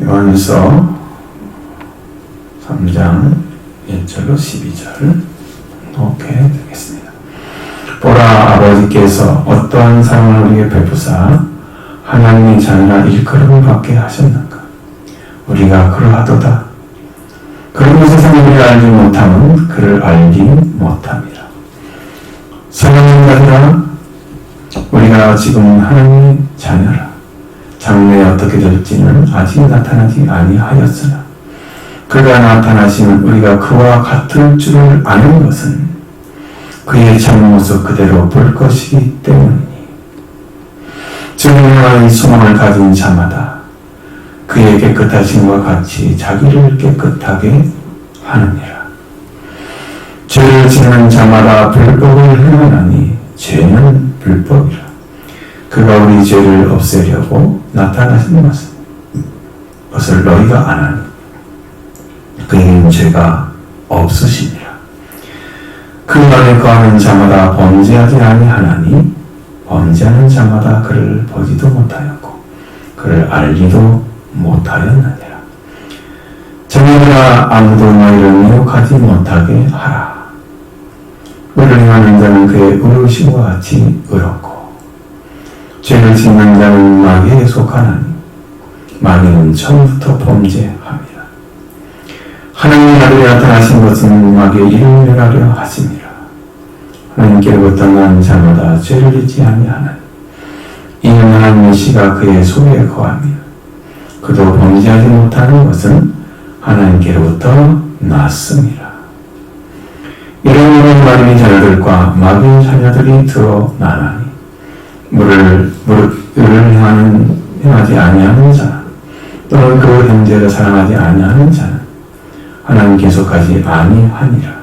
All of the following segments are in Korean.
요한일서 3장 1절로 12절 이렇게 되겠습니다. 보라, 아버지께서 어떠한 사랑을 우리에게 베푸사 하나님의 자녀라 일컬음을 받게 하셨는가. 우리가 그러하도다. 그러므로 세상이 우리를 알지 못함은 그를 알지 못함이라. 사랑하는 자들아, 우리가 지금 하나님의 자녀라. 장래에 어떻게 될지는 아직 나타나지 아니하였으나 그가 나타나시면 우리가 그와 같을 줄을 아는 것은 그의 참모습 그대로 볼 것이기 때문이니 주님과 소망을 가진 자마다 그의 깨끗하심과 같이 자기를 깨끗하게 하느니라. 죄를 짓는 자마다 불법을 행하나니 죄는 불법이라. 그가 우리 죄를 없애려고 나타나신 것을 너희가 아나니 그에게는 죄가 없으시니라. 그 안에 거하는 자마다 범죄하지 아니하나니 범죄하는 자마다 그를 보지도 못하였고 그를 알지도 못하였느니라. 자녀들아, 아무도 너희를 미혹하지 못하게 하라. 의를 행하는 자는 그의 의로우심과 같이 의롭고 죄를 짓는 자는 마귀에 속하나니 마귀는 처음부터 범죄함이라. 하나님의 아들이 나타나신 것은 마귀의 이름을 멸하려 하심이라. 하나님께로부터 난 자마다 죄를 짓지 아니하나니 이는 하나님의 씨가 그의 속에 거하며 그도 범죄하지 못하는 것은 하나님께로부터 났음이라. 이런 마귀의 자녀들과 마귀의 자녀들이 드러나나니 물을 행하지 아니하는 자는 또는 그 형제를 사랑하지 아니하는 자는 하나님께 속하지 아니하니라.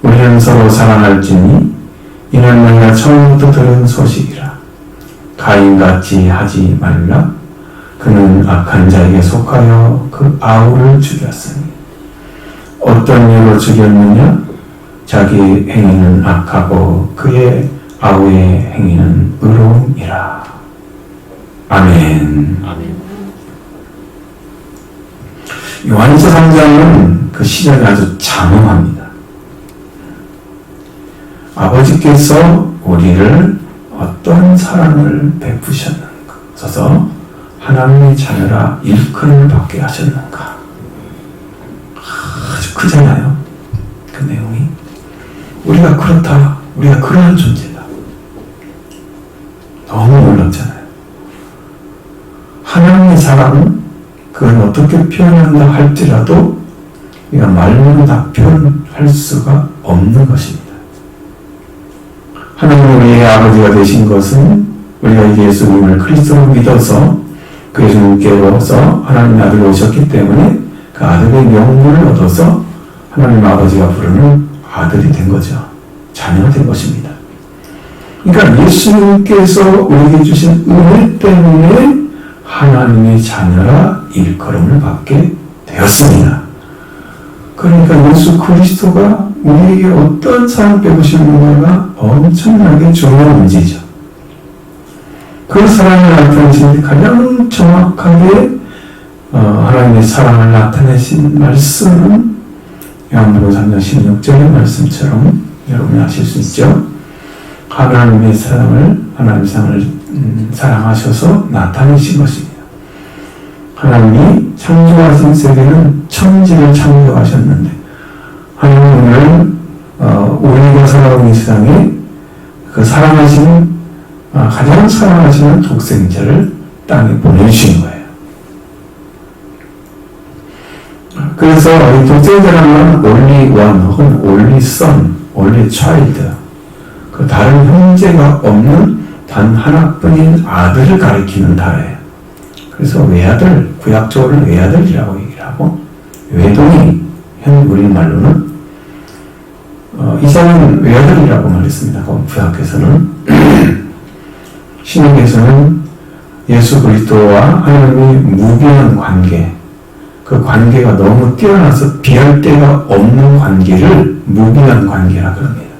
우리는 서로 사랑할지니 이는 너희가 처음부터 들은 소식이라. 가인같이 하지 말라. 그는 악한 자에게 속하여 그 아우를 죽였으니 어떤 이유로 죽였느냐? 자기 행위는 악하고 그의 아우의 행위는 의로움이라. 아멘. 요한일서 3장은 그 시작이 아주 장엄합니다. 아버지께서 우리를 어떤 사랑을 베푸셨는가, 하나님의 자녀라 일컬음을 받게 하셨는가. 아주 크잖아요, 그 내용이. 우리가 그렇다, 우리가 그러한 존재다. 너무 놀랍잖아요. 하나님의 사랑은 그건 어떻게 표현한다 할지라도 우리가 말로는 다 표현할 수가 없는 것입니다. 하나님은 우리의 아버지가 되신 것은 우리가 예수님을 그리스도로 믿어서 그 예수님께로서 하나님의 아들이 오셨기 때문에 그 아들의 명분을 얻어서 하나님 아버지가 부르는 아들이 된 거죠. 자녀가 된 것입니다. 그러니까 예수님께서 우리에게 주신 은혜 때문에 하나님의 자녀라 일컬음을 받게 되었습니다. 그러니까 예수 그리스도가 우리에게 어떤 사랑 베푸시는가가 엄청나게 중요한 문제죠. 그 사랑을 나타내신 가장 정확하게 하나님의 사랑을 나타내신 말씀은 요한복음 3장 16절의 말씀처럼 여러분이 아실 수 있죠. 하나님의 사랑을 사랑하셔서 나타내신 것입니다. 하나님이 창조하신 세계는 천지를 창조하셨는데 하나님은 우리가 살아가는 이 세상에 그 가장 사랑하시는 독생자를 땅에 보내주신 거예요. 그래서 이 독생자라는 only one 혹은 only son, only child, 그 다른 형제가 없는 단 하나뿐인 아들을 가리키는 단어예요. 그래서 외아들, 구약적으로는 외아들이라고 얘기를 하고, 외동이 현 우리말로는 이삭은 외아들이라고 말했습니다. 구약에서는 신약에서는 예수 그리스도와 하나님의 무비한 관계, 그 관계가 너무 뛰어나서 비할 데가 없는 관계를 무비한 관계라 그럽니다.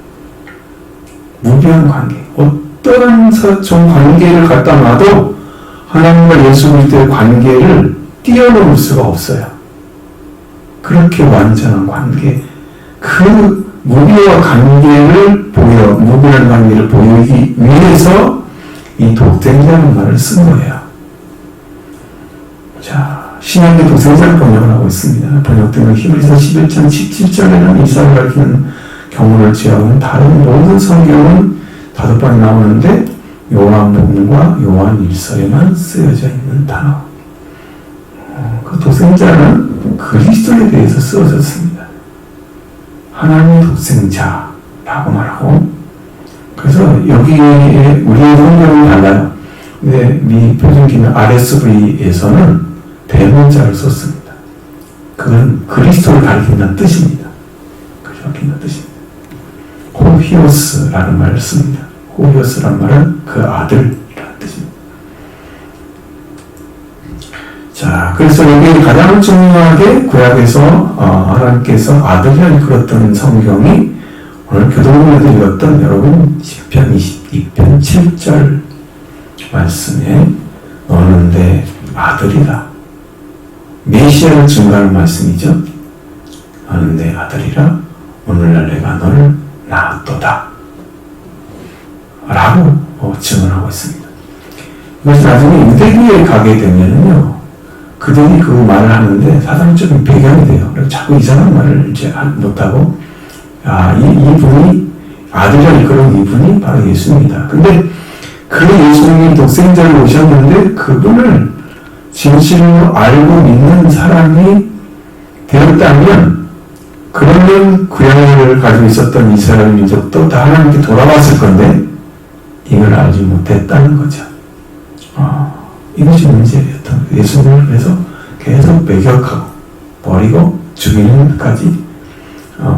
무비한 관계. 어떠한 관계를 갖다 놔도 하나님과 예수 그리스도의 관계를 뛰어넘을 수가 없어요. 그렇게 완전한 관계, 그 무비와 관계를 무비한 관계를 보이기 위해서 이 독생자라는 말을 쓴 거예요. 자, 신약의 독생자를 번역을 하고 있습니다. 번역되는 히브리서 11장 17절에는 이사를 가리키는 경우를 제외하고는 다른 모든 성경은 5번 나오는데 요한복음과 요한일서에만 쓰여져 있는 단어. 그 독생자는 그리스도에 대해서 쓰여졌습니다. 하나님의 독생자라고 말하고, 그래서 여기에 우리의 성경은 달라요. 근데 미 표준기는 RSV에서는 대문자를 썼습니다. 그건 그리스도를 가리킨다는 뜻입니다. 가리킨다는 뜻입니다. 호히오스라는 말을 씁니다. 호히오스라는 말은 그 아들이라는 뜻입니다. 자, 그래서 여기 가장 중요하게 구약에서 하나님께서 아들을 이끌었던 성경이 오늘 교동문에서 읽었던 여러분 시편 22편 7절 말씀에 너는 내 아들이다. 메시아를 증거하는 말씀이죠. 너는 내 아들이라 오늘날 내가 너를 낳았도다 라고 증언하고 있습니다. 이것이 나중에 유대교에 가게 되면요, 그들이 그 말을 하는데 사상적인 배경이 돼요. 그래서 자꾸 이상한 말을 이제 못하고, 이분이 아들이라 이끌은 이분이 바로 예수입니다. 근데 그 예수님이 독생자로 오셨는데 그분을 진실로 알고 믿는 사람이 되었다면, 그러면 구약을 가지고 있었던 이스라엘 민족도 다 하나님께 돌아왔을 건데 이걸 알지 못했다는 거죠. 이것이 문제였던 거예요. 예수님을 그래서 계속 배격하고 버리고 죽이는 것까지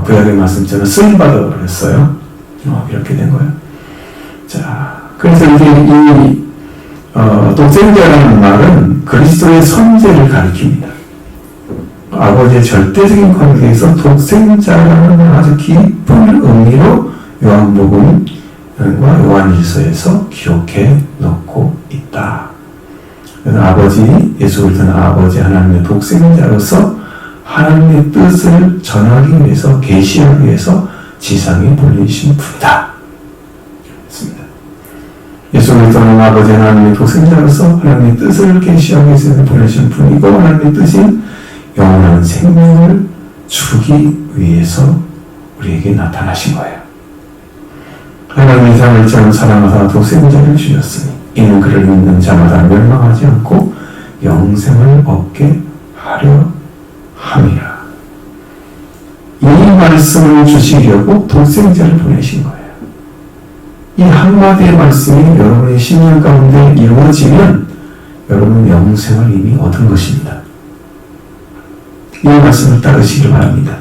구약의 말씀처럼 쓰임받아 버렸어요. 이렇게 된 거예요. 자, 그래서 이제 이 독생자라는 말은 그리스도의 선제를 가리킵니다. 아버지의 절대적인 관계에서 독생자라는 아주 깊은 의미로 요한복음과 요한일서에서 기록해 놓고 있다. 아버지, 예수 그리스도는 아버지 하나님의 독생자로서 하나님의 뜻을 전하기 위해서, 계시하기 위해서 지상에 보내신 분이다. 예수 그리스도는 아버지 하나님의 독생자로서 하나님의 뜻을 계시하기 위해서 보내신 분이고, 하나님의 뜻인 영원한 생명을 주기 위해서 우리에게 나타나신 거예요. 하나님의 세상을 이처럼 사랑하사 독생자를 주셨으니 이는 그를 믿는 자마다 멸망하지 않고 영생을 얻게 하려 함이라. 이 말씀을 주시려고 독생자를 보내신 거예요. 이 한마디의 말씀이 여러분의 신앙 가운데 이루어지면 여러분은 영생을 이미 얻은 것입니다. 이 말씀을 따르시길 바랍니다.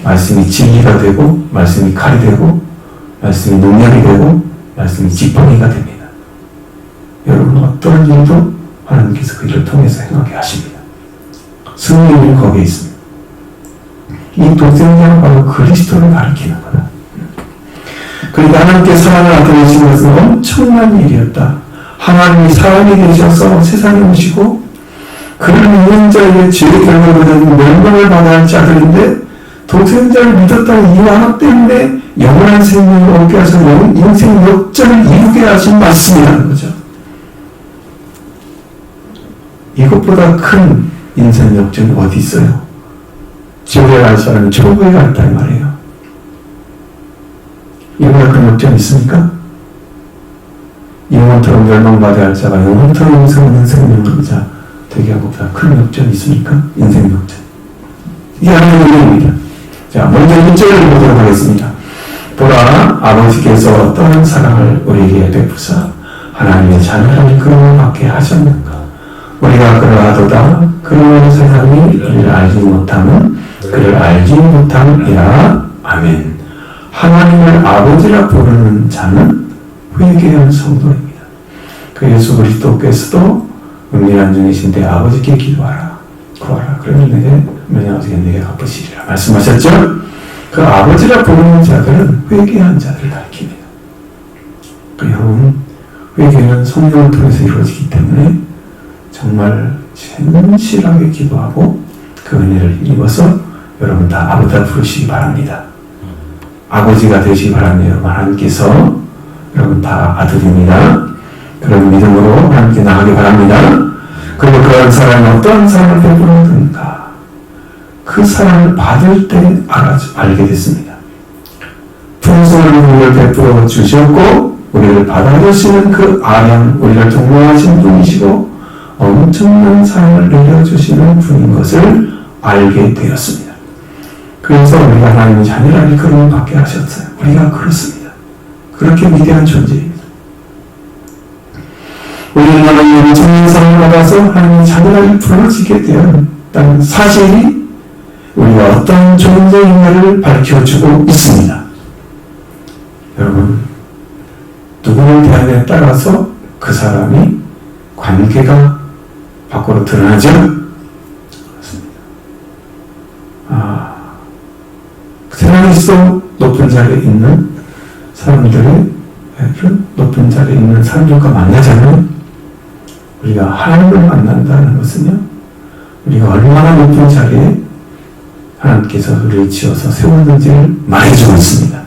말씀이 진리가 되고, 말씀이 칼이 되고, 말씀이 능력이 되고, 말씀이 지팡이가 됩니다. 여러분 어떤 일도 하나님께서 그 일을 통해서 행하게 하십니다. 승리는 거기에 있습니다. 이 독생자는 바로 그리스도를 가리키는 거다. 그러니까 하나님께 사랑을 나타내신 것은 엄청난 일이었다. 하나님이 사람이 되셔서 세상에 오시고 그를 믿는 자에게 죄의 결과보다는 멸망을 받아야 할 자들인데 독생자를 믿었다는 이 하나 때문에 영원한 생명을 얻게 하셔서 인생 역전을 이루게 하신 말씀이라는 거죠. 이것보다 큰 인생 역전이 어디 있어요? 지옥에 갈 사람이 천국에 갔다는 말이에요. 이보다 큰 역전이 있습니까? 영원토록 멸망받아야 할 자가 영원토록 영생하는 생명을 얻자 되게 하고 보다 큰 역전이 있습니까? 인생 역전. 이게 하나님의 은혜입니다. 자, 먼저 1절을 보도록 하겠습니다. 보라, 아버지께서 어떠한 사랑을 우리에게 베푸사 하나님의 자녀를 그를 받게 하셨는가. 우리가 그를 아도다. 그러므로 세상이 그를 알지 못함은 그를 알지 못함이라. 아멘. 하나님을 아버지라 부르는 자는 회개한 성도입니다. 그 예수 그리스도께서도 은밀한 중이신데 아버지께 기도하라. 구하라. 그러면 내게 아버지가 내게 갚으시리라 말씀하셨죠? 그 아버지라 부르는 자들은 회개한 자들을 가리킵니다. 그 여러분, 회개는 성령을 통해서 이루어지기 때문에 정말 진실하게 기도하고 그 은혜를 입어서 여러분 다 아버지라 부르시기 바랍니다. 아버지가 되시기 바랍니다. 여러분 하나님께서 여러분 다 아들입니다. 그런 믿음으로 하나님께 나가기 바랍니다. 그리고 그런 사람이 어떠한 사랑을 베풀었는가 그 사랑을 받을 때 알게 됐습니다. 풍성한 은혜를 베풀어 주셨고 우리를 받아주시는 그 아량 우리를 동로하신 분이시고 엄청난 사랑을 내려주시는 분인 것을 알게 되었습니다. 그래서 우리가 하나님의 자녀라는 그름을 받게 하셨어요. 우리가 그렇습니다. 그렇게 위대한 존재입니다. 우리는 하나님의 엄청난 사랑을 받아서 하나님의 자녀라고 불러지게 된 사실이 우리가 어떤 존재인가를 밝혀주고 있습니다. 여러분, 누구를 대하느냐에 따라서 그 사람이 관계가 밖으로 드러나죠? 세상에서 높은 자리에 있는 사람들의 높은 자리에 있는 사람들과 만나자면 우리가 하나님을 만난다는 것은요, 우리가 얼마나 높은 자리에 하나님께서 우리를 지어서 세웠는지를 말해주고 있습니다.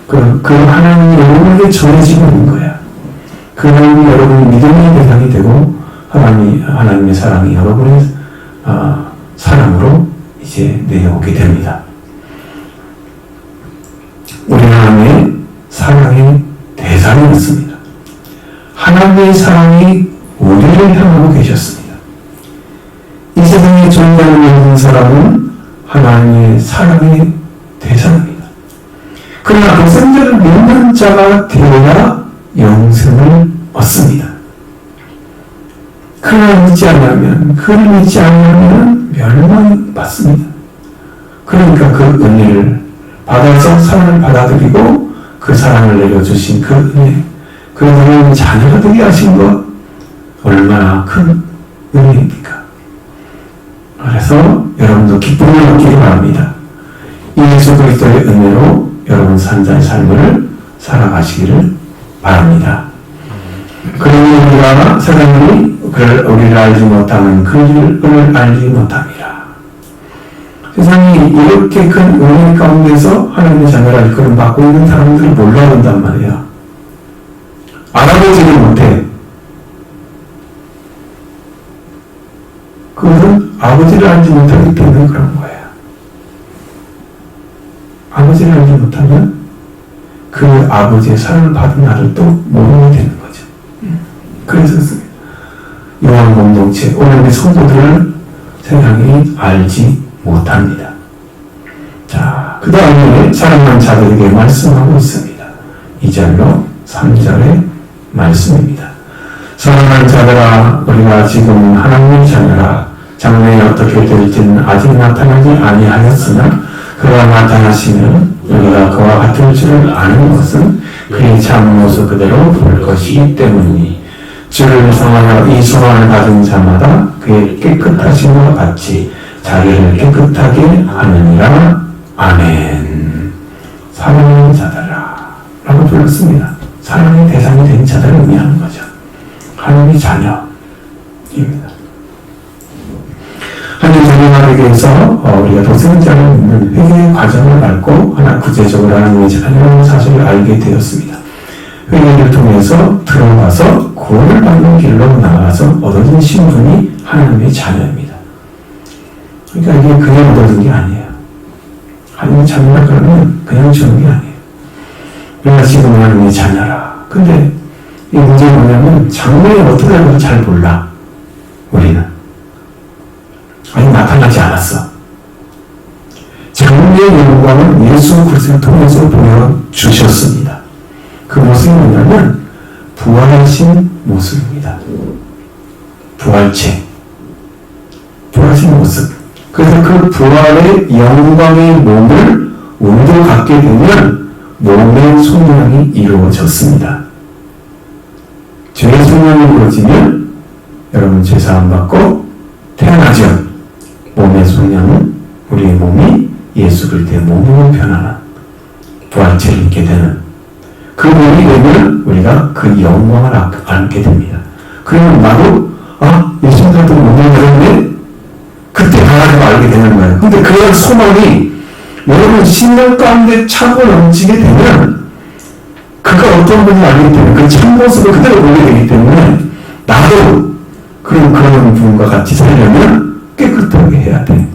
그 하나님이 여러분에게 전해지고 있는 거야. 그 하나님이 여러분의 믿음의 대상이 되고 하나님의 사랑이 여러분의 사랑으로 이제 내려오게 됩니다. 우리 하나님의 사랑의 대상이었습니다. 하나님의 사랑이 우리를 향하고 계셨습니다. 이 세상에 존재하는 모든 사람은 하나님의 사랑의 대상입니다. 그러나 그 생자를 믿는 자가 되어야 영생을 얻습니다. 그를 믿지 않으면 멸망이 받습니다. 그러니까 그 은혜를 받아서 사랑을 받아들이고 그 사랑을 내려주신 그 은혜, 그 은혜는 자녀가 되게 하신 것 얼마나 큰 은혜입니까? 그래서 여러분도 기쁨을 얻기를 바랍니다. 예수 그리스도의 은혜로 여러분 산자의 삶을 살아가시기를 바랍니다. 그러면 우리가 사람이 우리를 알지 못하는 그 일을 알지 못합니다. 세상이 이렇게 큰 은혜 가운데서 하나님의 자녀라 이끌음 받고 있는 사람들을 몰라본단 말이에요. 알아보지를 못해. 그것은 아버지를 알지 못하기 때문에 그런 거예요. 아버지를 알지 못하면 그 아버지의 사랑을 받은 나를 또 모르게 되는 거죠. 그래서 요한 공동체, 오늘의 성도들을 세상이 알지 못합니다. 자, 그 다음에 사랑하는 자들에게 말씀하고 있습니다. 2절로 3절의 말씀입니다. 사랑하는 자들아, 우리가 지금 하나님의 자녀라. 장래에 어떻게 될지는 아직 나타나지 아니하였으나 그가 나타나시면 우리가 그와 같을 줄을 아는 것은 그의 참 모습 그대로 볼 것이기 때문이니 주를 성하여 이 소망을 받은 자마다 그의 깨끗하심과 같이 자기를 깨끗하게 하느니라. 아멘. 사랑하는 자들아 라고 불렀습니다. 사랑의 대상이 된 자들을 의미하는 거죠. 하나님의 자녀입니다. 하나님 자녀가 되기 위해서 우리가 독생자를 믿는 회개의 과정을 밟고 하나 구체적으로 하나님의 자녀라는 사실을 알게 되었습니다. 회개를 통해서 들어가서 구원을 받는 길로 나아가서 얻어진 신분이 하나님의 자녀입니다. 그러니까 이게 그냥 얻어진 게 아니에요. 하나님의 자녀라 그러면 그냥 주는 게 아니에요. 우리가 지금 하나님의 자녀라. 근데 이 문제는 뭐냐면 장래에 어떻게 하는지 잘 몰라. 우리는. 아직 나타나지 않았어. 장래의 영광은 예수 그리스도를 통해서 보여주셨습니다. 그 모습이 뭐냐면 부활하신 모습입니다. 부활체. 부활하신 모습. 그래서 그 부활의 영광의 몸을 우리도 갖게 되면 몸의 속량이 이루어졌습니다. 죄의 속량이 이루어지면 여러분 죄사함 받고 태어나죠. 몸의 속량은 우리의 몸이 예수 그리스도의 몸으로 변하는 부활체를 입게 되는 그 몸이 되면 우리가 그 영광을 안게 됩니다. 그러면 나도 예수님도 못 믿는데 그때 가가지고 알게 되는 거예요. 근데 그런 소망이 여러분 신령 가운데 차고 넘치게 되면 그가 어떤 분인지 알기 때문에 그 참모습을 그대로 보게 되기 때문에 나도 그런 분과 같이 살려면 깨끗하게 해야 돼.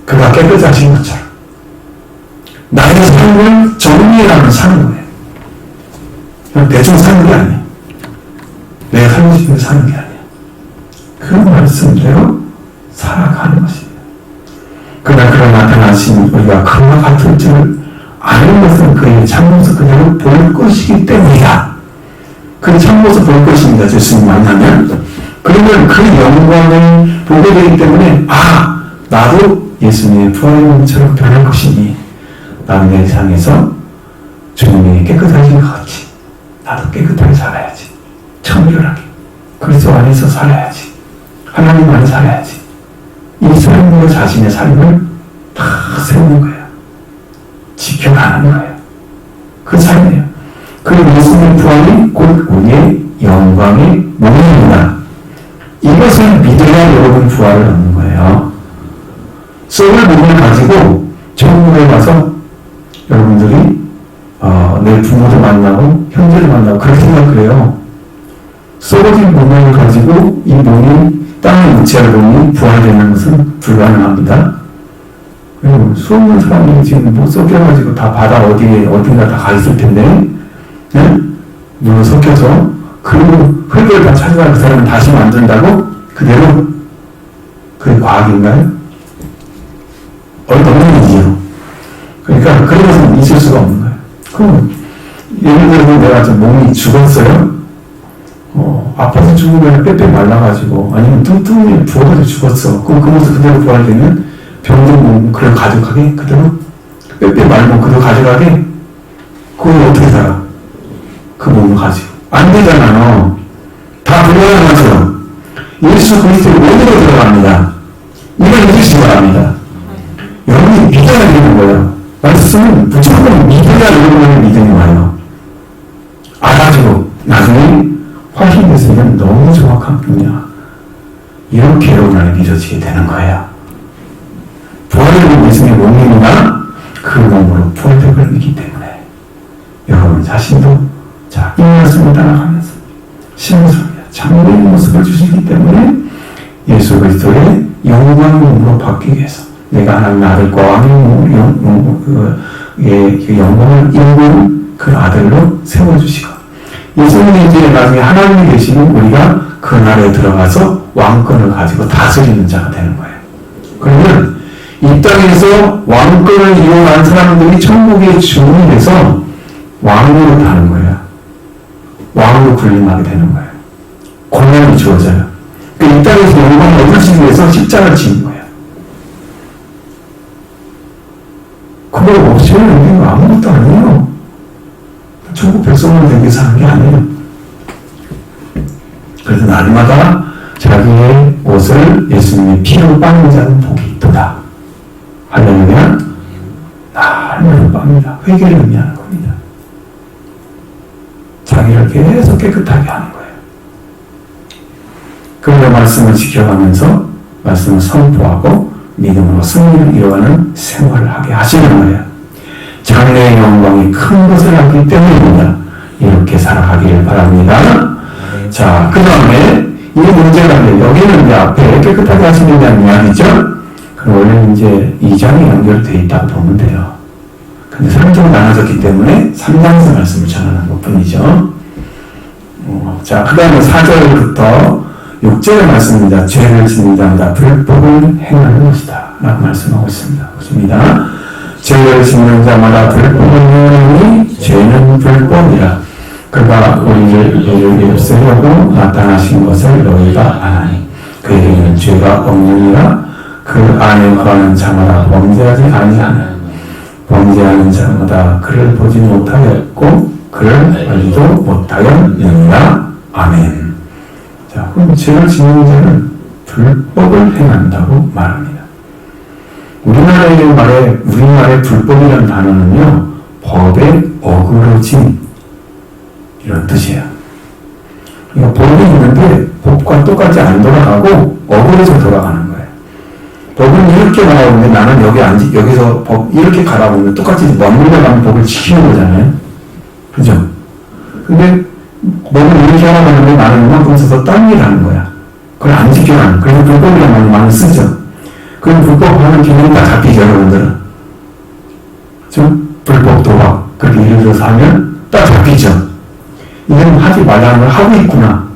그가 깨끗하신 것처럼 나의 삶을 정리해가며 사는 거예요. 그냥 대충 사는 게 아니에요. 내가 살고 싶은 데 사는 게 아니에요. 그 말씀대로 살아가는 것입니다. 그러나 그런 나타나신 우리가 그와 같은 줄 아는 것은 그의 참모습 그대로 볼 것이기 때문이다. 그 참모습 볼 것입니다. 예수님 만나면. 그러면 그 영광을 보게 되기 때문에 나도 예수님의 부활의 몸처럼 변할 것이니 나는 내 삶에서 주님이 깨끗하신 것 같이 나도 깨끗하게 살아야지. 청결하게. 그리스도 안에서 살아야지. 하나님 안에 살아야지. 이 삶과 자신의 삶을 다 세우는 거예요. 지켜가는 거예요. 그 삶이에요. 그리고 예수님의 부활이 곧 우리의 영광의 몸입니다. 이것을 믿어야 여러분 부활을 얻는 거예요. 썩을 몸을 가지고 천국에 가서 여러분들이 내 부모도 만나고 형제를 만나고 그렇게 생각을 해요. 썩어진 몸을 가지고 이 몸이 땅에 묻히는 몸이 부활되는 것은 불가능합니다. 그리고 수없는 사람이 지금 못 섞여가지고 다 바다 어딘가 다 가 있을 텐데, 네? 물로 섞여서 그리고 흙을 다 찾아가 그 사람을 다시 만든다고? 그대로? 그게 과학인가요? 없는 일이에요. 그러니까 그런 것은 있을 수가 없는 거예요. 그럼 예를 들어서 내가 좀 몸이 죽었어요? 아파서 죽으면 빼빼 말라가지고 아니면 뚱뚱이 부어가지고 죽었어. 그럼 그 모습 그대로 부활되면 병든 몸 그걸 가져가게? 그대로? 빼빼 말고 그대로 가져가게? 그걸 어떻게 살아? 그 몸을 가지고. 안 되잖아요. 다 불가능하죠. 예수 그리스도의 몸으로 들어갑니다. 이걸 믿으시기 바랍니다. 여러분이 믿어야 되는 거예요. 말씀은 무조건 믿어야 여러분의 믿음이 와요. 알아주고 나중에 확인돼서 이건 너무 정확한 분이야. 이렇게 여러분 안에 믿어지게 되는 거예요. 부활을 예수님의 몸이나 그 몸으로 부활됨을 믿기 때문에 여러분 자신도 이 말씀을 따라가면서 신앙스럽게 장래의 모습을 주시기 때문에 예수 그리스도의 영광의 몸으로 바뀌기 위해서 내가 하나님의 아들과 왕의 영광을 입은 그 아들로 세워주시고 예수님이 이제 나중에 하나님이 계시는 우리가 그 나라에 들어가서 왕권을 가지고 다스리는 자가 되는 거예요. 그러면 이 땅에서 왕권을 이용한 사람들이 천국의 주인이 돼서 왕으로 가는 거예요. 왕으로 군림하게 되는 거예요. 권한이 주어져요. 그러니까 이 땅에서 영광을 얻으시기 위해서 십자가를 지는 거예요. 그걸 없이는 우리는 아무것도 아니에요. 천국 백성만 되게 사는 게 아니에요. 그래서 날마다 자기의 옷을 예수님의 피로 빠는 자는 복이 있도다. 할렐루야. 날마다 빱니다. 회개를 의미하는 겁니다. 자기를 계속 깨끗하게 하는 거예요. 그런데 말씀을 지켜가면서 말씀을 선포하고 믿음으로 승리를 이루어가는 생활을 하게 하시는 거예요. 장래의 영광이 큰 것을 알기 때문입니다. 이렇게 살아가기를 바랍니다. 자, 그 다음에 이 문제가 여기는 이제 앞에 깨끗하게 하시는다는 이야기죠. 그럼 원래 이제 2장이 연결되어 있다고 보면 돼요. 근데 3장으로 나눠졌기 때문에 3장에서 말씀을 전하는 것 뿐이죠. 자, 그 다음에 4절부터 6절의 말씀입니다. 죄를 짓는 자마다 불법을 행하는 것이다 라고 말씀하고 있습니다. 보십니다. 죄를 짓는 자마다 불법을 행하니 죄는 불법이라. 그가 우리를 없애려고 나타나신 것을 너희가 아나니 그에게는 죄가 없느니라. 그 안에 거하는 자마다 범죄하지 아니하는 범죄하는 자마다 그를 보지 못하였고 그를 알지도 못하였느니라. 아멘. 자, 그럼 죄를 짓는 자는 불법을 행한다고 말합니다. 우리나라의 불법이라는 단어는요, 법에 어그러진 이런 뜻이에요. 그러니까 법이 있는데 법과 똑같이 안 돌아가고 억울해서 돌아가는 거예요. 법은 이렇게 나오는데 나는 여기서 법 이렇게 가라고 하면 똑같이 머물러 가면 법을 지키는 거잖아요. 그죠? 근데 법을 이렇게 하라고 하는데 나는 이만큼 써서 딴 일을 하는 거야. 그걸 안 지켜가는. 그래서 불법이라는 말을 많이 쓰죠. 그럼 불법하는 기능이 다 잡히죠, 여러분들은. 좀 불법 도박 그렇게 예를 들어서 하면 딱 잡히죠. 이건 하지 말라는 걸 하고 있구나.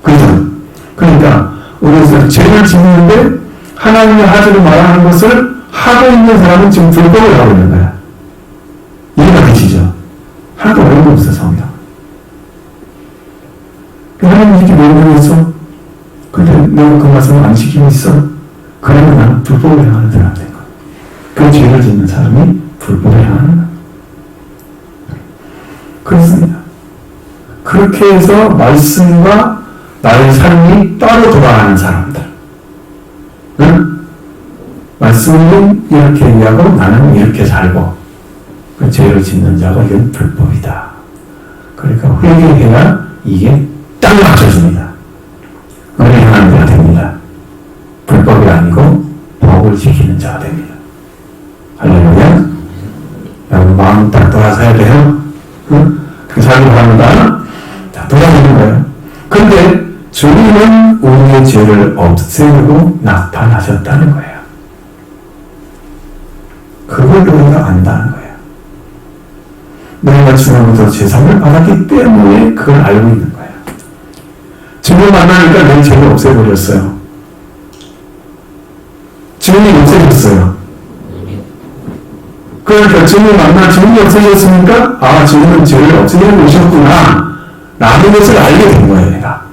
그죠? 그러니까 우리가 죄를 짓는데 하나님의 하지를 말하는 것을 하고 있는 사람은 지금 불법을 하고 있는 거야. 이해가 되시죠? 하나도 어려운 거 없어, 성경. 하나님 이렇게 명령했어. 근데 내가 그 말씀을 안 지키고 있어. 그러면 나는 불법을 행하는 사람이 된 거야. 그 죄를 짓는 사람이 불법을 행하는 거야. 그렇습니다. 그렇게 해서 말씀과 나의 삶이 따로 돌아가는 사람들. 응? 말씀은 이렇게 얘기하고 나는 이렇게 살고 그 죄를 짓는 자가 이건 불법이다. 그러니까 회개해야 이게 딱 맞춰줍니다. 은혜하는 자가 됩니다. 불법이 아니고 법을 지키는 자가 됩니다. 할렐루야. 여러분 마음 딱 돌아서야 돼요. 응? 그 삶을 합니다. 다 돌아가는 거예요. 근데 주님은 우리의 죄를 없애고 나타나셨다는 거예요. 그걸 우리가 안다는 거예요. 너희가 주님으로부터 죄상을 받았기 때문에 그걸 알고 있는 거예요. 주님을 만나니까 내 죄를 없애버렸어요. 주님이 없애줬어요. 그러니까 주님을 만나 주님이 없애줬으니까 아 주님은 죄를 없애려고 오셨구나 라는 것을 알게 된 거예요. 내가.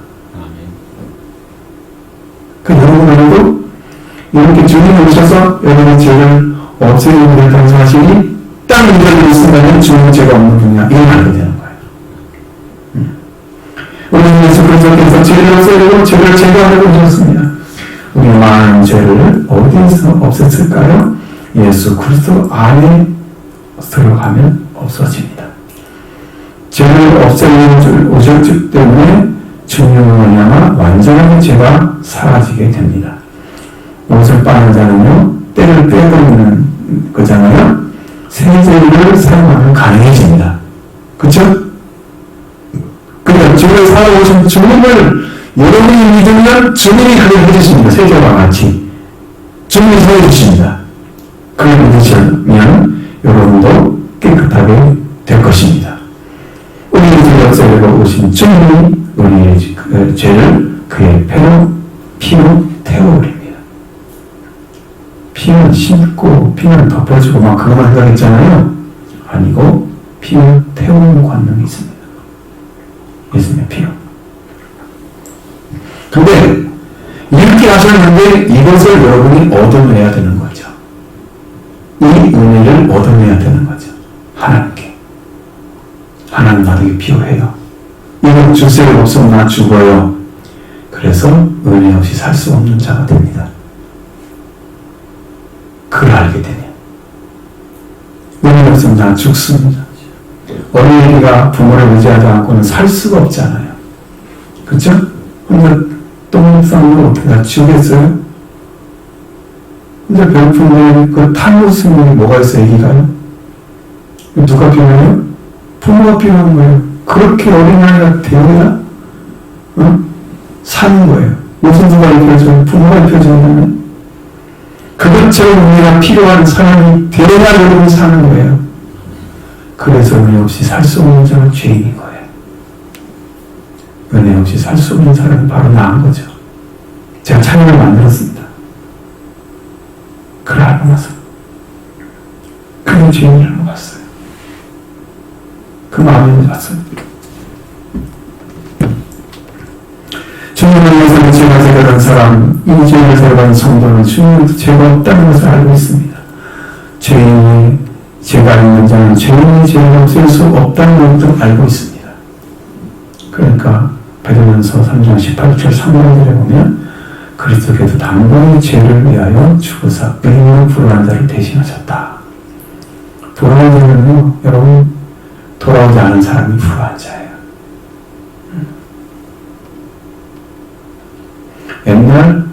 그 여러분들도 이렇게 주님이 오셔서 여러분의 죄를 없애려고 그랬다는 사실이 딱 인정되고 있으면 주님은 죄가 없는 분이야. 이걸 알게 되는 거예요. 우리 예수 그리스도께서 죄를 없애려고 죄를 제거하려고 오셨습니다. 우리 많은 죄를 어디에서 없앴을까요? 예수 그리스도 안에 들어가면 없어집니다. 죄를 없애려고 오셨기 때문에 주님을 말미암아 완전하게 죄가 사라지게 됩니다. 옷을 빠는 자는요 때를 빼버리는 거잖아요. 세제를 사용하면 가능해집니다. 그렇죠? 그러니까 주님을 살아오신 주님을 여러분이 믿으면 주님이 그걸 해주십니다. 세제와 같이 주님이 해주십니다. 그걸 믿으시면 여러분도 깨끗하게 될 것입니다. 우리의 죄를 없애려고 오신 주님이 우리의 죄를 그의 피로 태워버립니다. 피는 씻고 피는 덮어주고 막 그것만 생각했잖아요. 아니고 피를 태우는 권능이 있습니다. 예수님의 피로. 근데 이렇게 하셨는데 이것을 여러분이 얻어내야 되는 거죠. 이 은혜를 얻어내야 되는 거죠. 하나님께. 하나님 나에게 필요해요. 이건 주세요 없으면 나 죽어요. 그래서 은혜 없이 살 수 없는 자가 됩니다. 그걸 알게 되면 은혜 없으면 나 죽습니다. 어린이가 부모를 의지하지 않고는 살 수가 없잖아요. 그렇죠? 혼자 똥 싸는 거 어떻게 다 치우겠어요? 혼자 배고픈데 그 탈모스님이 뭐가 있어요? 애기가요? 누가 필요해요? 부모가 필요한 거예요. 그렇게 어린아이가 되어야 사는 거예요. 무슨 누가 입혀줘요? 부모가 입혀주면 그것처럼 우리가 필요한 사람이 되어야 여러분이 사는 거예요. 그래서 은혜 없이 살 수 없는 자는 죄인인 거예요. 은혜 없이 살 수 없는 사람이 바로 나은 거죠. 제가 찬양을 만들었습니다. 그걸 알고 나서 그게 죄인이라는 걸 봤어요. 그 마음이 왔어요. 주님을 위해서 죄가 제거된 사람, 이 죄를 제거한 성도는 주님으로부터 죄가 없다는 것을 알고 있습니다. 죄인이 죄가 있는 자는 죄인이 죄를 없앨 수 없다는 것도 알고 있습니다. 그러니까 베드로전서 3장 18절 상반절에 보면 그리스도께서 단번에 죄를 위하여 죽으사 의인을 부르는 자를 대신하셨다. 돌아오는 자는요, 여러분 돌아오지 않은 사람이 불우한 자예요. 맨날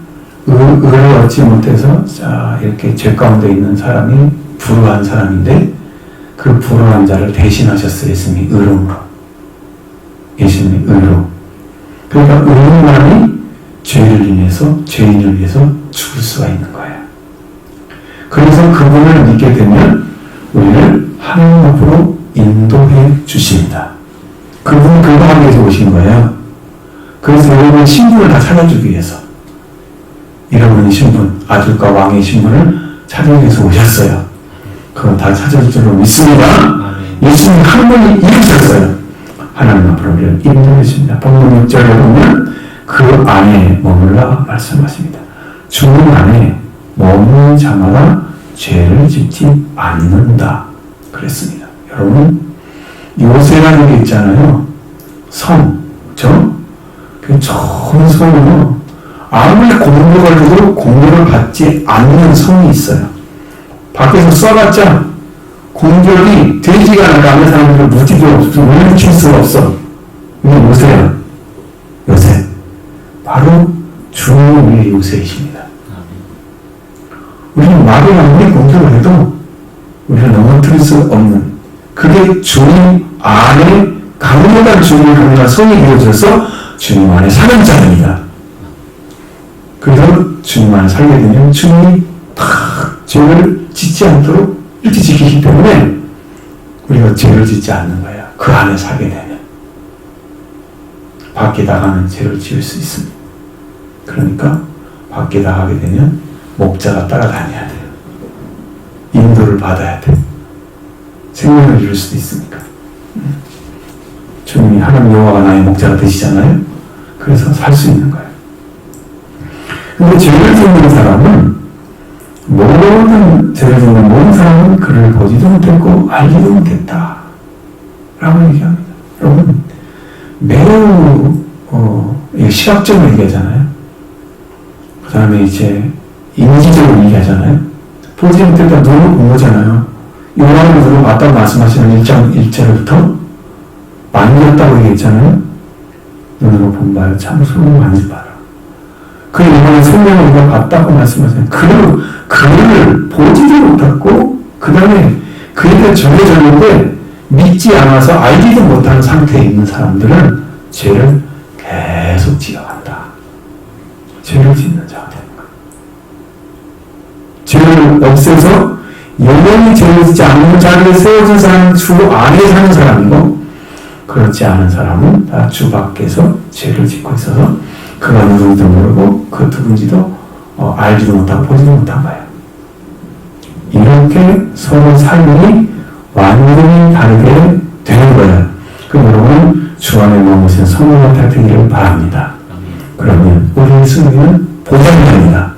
의를 얻지 못해서 자 이렇게 죄 가운데 있는 사람이 불우한 사람인데 그 불우한 자를 대신하셨어요. 예수님이 의로움으로. 예수님이 의로. 그러니까 의로움만이 죄를 인해서 죄인을 위해서 죽을 수가 있는 거예요. 그래서 그분을 믿게 되면 우리를 하나님 앞으로 인도해 주십니다. 그분은 그거 위해서 오신 거예요. 그래서 여러분 신분을 다 찾아주기 위해서 잃어버린 신분, 아들과 왕의 신분을 찾아주기 위해서 오셨어요. 그건 다 찾아줄 줄로 믿습니다. 예수님 한 분이 이루셨어요. 하나님 앞으로 우리를 인도해 주십니다. 본문 6절에 보면 그 안에 머물라 말씀하십니다. 주님 안에 머무는 자마다 죄를 짓지 않는다 그랬습니다. 여러분 요새라는 게 있잖아요. 성, 그렇죠? 그 좋은 성으로 아무리 공로가 돼도 공로를 받지 않는 성이 있어요. 밖에서 써봤자 공격이 되지가 않고 아는 사람들은 무지도 없어, 물리칠 수가 없어. 이게 요새야. 요새. 바로 주님의 요새이십니다. 우리는 말을 아무리 공격을 해도 우리가 넘어뜨릴 수 없는 그게 주님 안에 강력한 주님을 강력한 성이 되어져서 주님 안에 사는 자입니다. 그래서 주님 안에 살게 되면 주님이 다 죄를 짓지 않도록 이렇게 지키기 때문에 우리가 죄를 짓지 않는 거예요. 그 안에 살게 되면. 밖에 나가면 죄를 지을 수 있습니다. 그러니까 밖에 나가게 되면 목자가 따라다녀야 돼요. 인도를 받아야 돼요. 생명을 이룰 수도 있으니까. 주님이 하나님 여호와가 나의 목자가 되시잖아요. 그래서 살 수 있는 거예요. 근데 죄를 짓는 사람은 모든 죄를 짓는 모든 사람은 그를 보지도 못했고 알지도 못했다 라고 얘기합니다. 여러분 매우 시각적으로 얘기하잖아요. 그 다음에 이제 인지적으로 얘기하잖아요. 보지 못했다 눈으로 본 거잖아요. 요한은 눈으로 봤다고 말씀하시는 1장 1절부터 만졌다고 얘기했잖아요. 눈으로 본 바요 참 손으로 만져봐라. 그 요한은 성령을 우리가 봤다고 말씀하세요. 그를 보지도 못했고 그 다음에 그에 대해 전해졌는데 믿지 않아서 알지도 못하는 상태에 있는 사람들은 죄를 계속 지어간다. 죄를 짓는 자가 되는 거예요. 죄를 없애서 영원히 죄를 짓지 않는 자리에 세워진 사람은 주 안에 사는 사람이고 그렇지 않은 사람은 다 주 밖에서 죄를 짓고 있어서 그가 누군지도 모르고 그 누군지도 알지도 못하고 보지도 못한 거예요. 이렇게 서로 삶이 완전히 다르게 되는 거예요. 그럼 여러분 주 안에 머무신 성령과 되기를 바랍니다. 그러면 우리의 승리는 보장됩니다.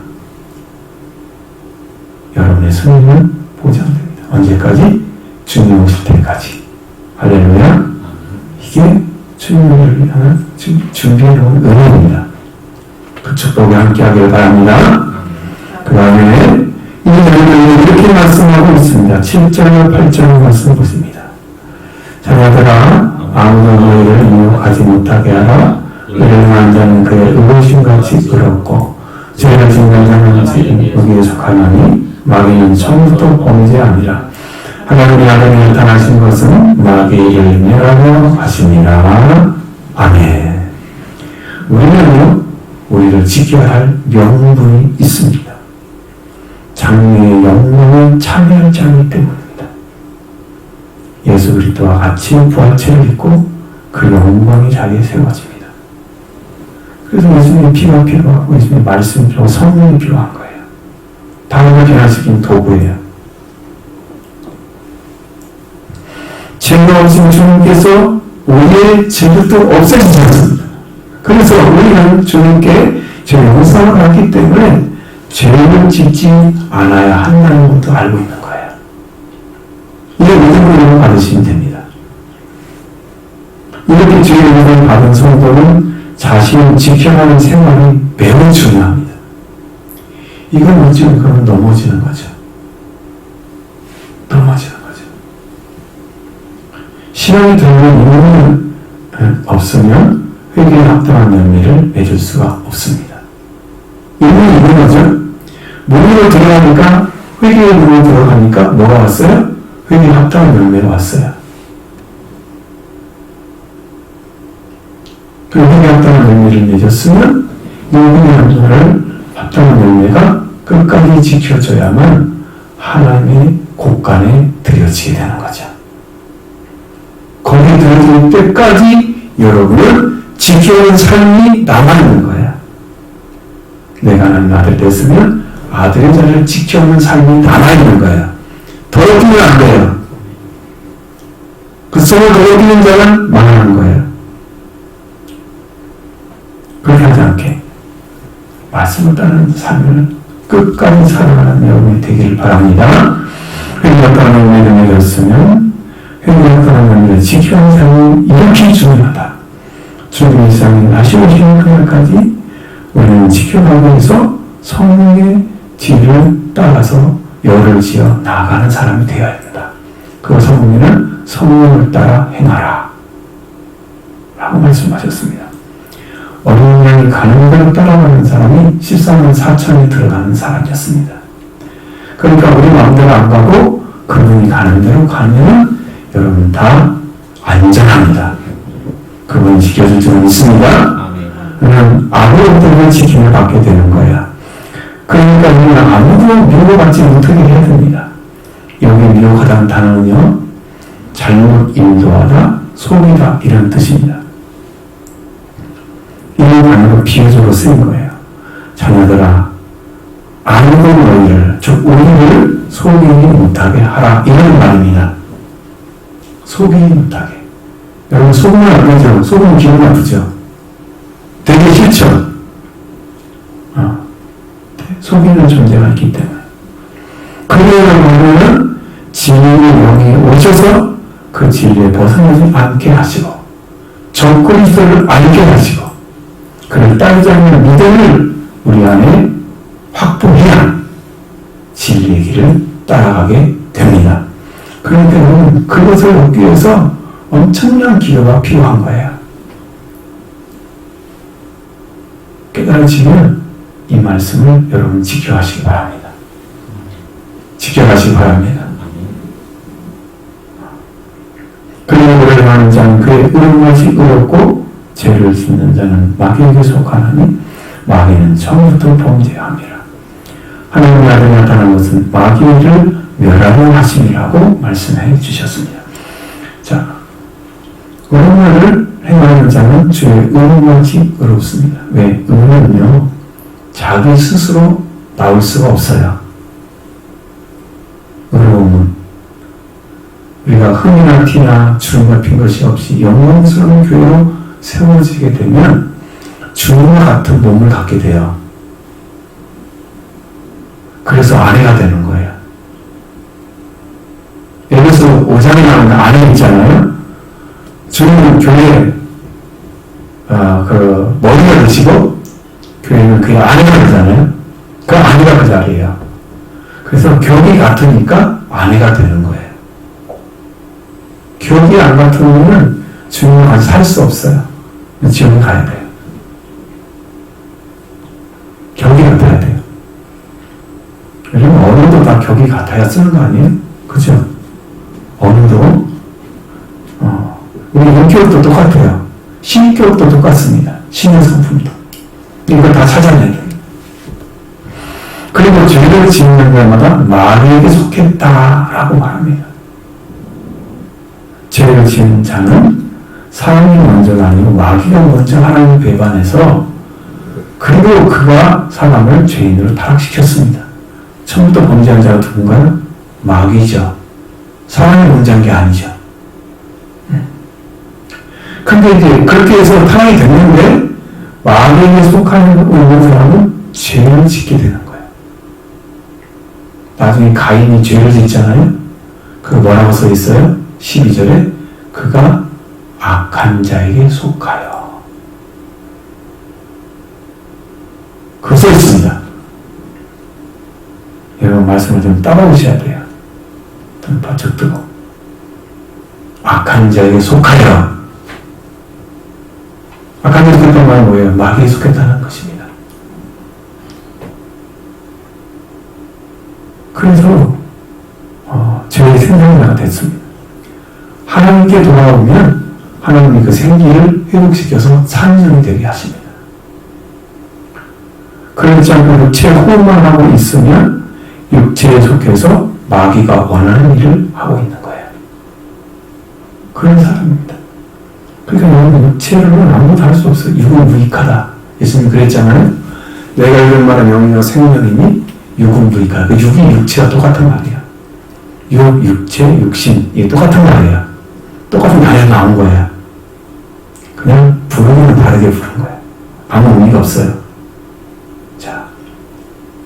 여러분의 승리는 보장됩니다. 언제까지? 주님 오실 때까지. 할렐루야. 이게 주님을 위한 준비해놓은 은혜입니다. 그 축복에 함께하기를 바랍니다. 그 다음에 이 절에 이렇게 말씀하고 있습니다. 7절, 8절 말씀 보십니다. 자녀들아 아무도 너희를 유혹하지 못하게 하라. 이를 행한 자는 그의 의심같이 의롭고 죄를 짓는 자는 여기에 속하나니 마귀는 처음부터 범죄 아니라 하나님의 아들이 나타나신 것은 마귀를 멸하려 하시니라. 아멘. 우리는요 우리를 지켜야 할 명분이 있습니다. 장래의 영광을 참여하지 않기 때문입니다. 예수 그리스도와 같이 부활체를 입고 그 영광이 자리에 세워집니다. 그래서 예수님의 피가 필요하고 예수님의 말씀이 필요하고 성령이 필요한 거예요. 당연히 변화시킨 도구예요. 죄가 없으면 주님께서 우리의 죄도 없애주지 않습니다. 그래서 우리는 주님께 죄 용서를 받기 때문에 죄를 짓지 않아야 한다는 것도 알고 있는 거예요. 이런 믿음으로 받으시면 됩니다. 이렇게 죄 용서를 받은 성도는 자신을 지켜가는 생활이 매우 중요합니다. 이건 어찌면 그건 넘어지는 거죠. 넘어지는 거죠. 신앙이 들면 이유는 없으면 회개에 합당한 열매를 맺을 수가 없습니다. 이분이 있는 거죠. 문으로 들어가니까, 회개의 문으로 들어가니까 뭐가 왔어요? 회개에 합당한 열매가 왔어요. 그 회개에 합당한 열매를 맺었으면 이 회개의 합당한 열매가 끝까지 지켜져야만 하나님의 곳간에 들여지게 되는 거죠. 거기에 들어질 때까지 여러분은 지켜오는 삶이 남아있는 거예요. 내가 하나님 아들 됐으면 아들의 자리를 지켜오는 삶이 남아있는 거예요. 더럽히면 안 돼요. 그 속을 더럽히는 자는 망하는 거예요. 그렇게 하지 않게 말씀을 따르는 삶을 끝까지 살아가는 여러분이 되기를 바랍니다. 회개가 따르는 열매를 맺었으면 회개가 따르는 열매를 지켜오는 삶이 이렇게 중요하다. 주님의 세상에 다시 오시는 그날까지 우리는 지켜가기 위해서 성령의 뒤를 따라서 열을 지어 나아가는 사람이 되어야 합니다. 그 성령은 성령을 따라 행하라 라고 말씀하셨습니다. 어린 양이 가는 대로 따라가는 사람이 14만 4천에 들어가는 사람이었습니다. 그러니까 우리 마음대로 안 가고 그분이 가는 대로 가면 여러분 다 안전합니다. 그분이 지켜줄 줄은 믿습니다. 그냥 아무것도 지킴을 받게 되는 거야. 그러니까 우리는 아무도 미워받지 못하게 해야 됩니다. 여기 미워하다는 단어는요, 잘못 인도하다, 속이다 이런 뜻입니다. 이런 단어가 비유적으로 쓰인 거예요. 자녀들아, 아무도 너희를, 즉 우리를 속이지 못하게 하라 이런 말입니다. 속이지 못하게. 여러분 속으면 안 되죠? 속으면 기분 나쁘죠? 되게 싫죠? 속이는 존재가 있기 때문에. 그러려면 진리의 영이 오셔서 그 진리에 벗어나지 않게 하시고 적그리스도를 알게 하시고 그를 따르지 않는 믿음을 우리 안에 확보해야 진리의 길을 따라가게 됩니다. 그러니까 여러분 그것을 얻기 위해서 엄청난 기도가 필요한 거예요. 깨달으시면 이 말씀을 여러분 지켜가시기 바랍니다. 지켜가시기 바랍니다. 그리고 오래 가는 자는 그의 의로움이 의롭고 죄를 짓는 자는 마귀에게 속하나니 마귀는 처음부터 범죄함이라. 하나님의 아들이 나타난 것은 마귀를 멸하려 하심이라고 말씀해 주셨습니다. 자, 의로움을 행하는 자는 주의 의로움같이 의롭습니다. 왜? 의는요 자기 스스로 나올 수가 없어요. 의로움은 우리가 흠이나 티나 주름 같은 것이 없이 영광스러운 교회로 세워지게 되면 주님과 같은 몸을 갖게 돼요. 그래서 아내가 되는 거예요. 여기서 5장에 나오는 아내 있잖아요. 주님은 교회에 그 머리가 되시고 교회는 그의 아내가 되잖아요. 그 아내가 그 자리예요. 그래서 격이 같으니까 아내가 되는 거예요. 격이 안 같으면 주님과 같이 살 수 없어요. 지옥에 가야 돼요. 격이 같아야 돼요. 요즘 언어도 다 격이 같아야 쓰는 거 아니에요? 그죠? 언어도 우리 인격도 똑같아요. 신격도 똑같습니다. 신의 성품도. 이걸 다 찾아내야 돼요. 그리고 죄를 짓는 자마다 마귀에게 속했다라고 말합니다. 죄를 지은 자는 사람이 먼저가 아니고 마귀가 먼저 하나님을 배반해서 그리고 그가 사람을 죄인으로 타락시켰습니다. 처음부터 범죄한 자가 누군가요? 마귀죠. 사람이 먼저 한 게 아니죠. 근데 이제 그렇게 해서 타락이 됐는데 마귀에게 속하는 있는 사람은 죄를 짓게 되는 거예요. 나중에 가인이 죄를 짓잖아요. 그 뭐라고 써 있어요? 12절에 그가 악한 자에게 속하여. 그 써 있습니다. 여러분 말씀을 좀 따라오셔야 돼요. 좀 바짝 뜨고. 악한 자에게 속하여. 악한 자에게 속했다는 말은 뭐예요? 마귀에 속했다는 것입니다. 그래서 죄의 생존자가 됐습니다. 하나님께 돌아오면 하나님이 그 생기를 회복시켜서 산전이 되게 하십니다. 그렇지 않고 육체의 호흡만 하고 있으면 육체에 속해서 마귀가 원하는 일을 하고 있는 거예요. 그런 사람입니다. 그러니까 여러분 육체로는 아무것도 할 수 없어요. 육은 무익하다. 예수님 그랬잖아요. 내가 이런 말은 영이요 생명이니 육은 무익하다. 그 육이 육체와 똑같은 말이야. 육, 육체, 육신 이게 똑같은 말이야. 똑같은 말이 나온 거야. 그냥 부르기는 다르게 부른 거야. 아무 의미가 없어요. 자,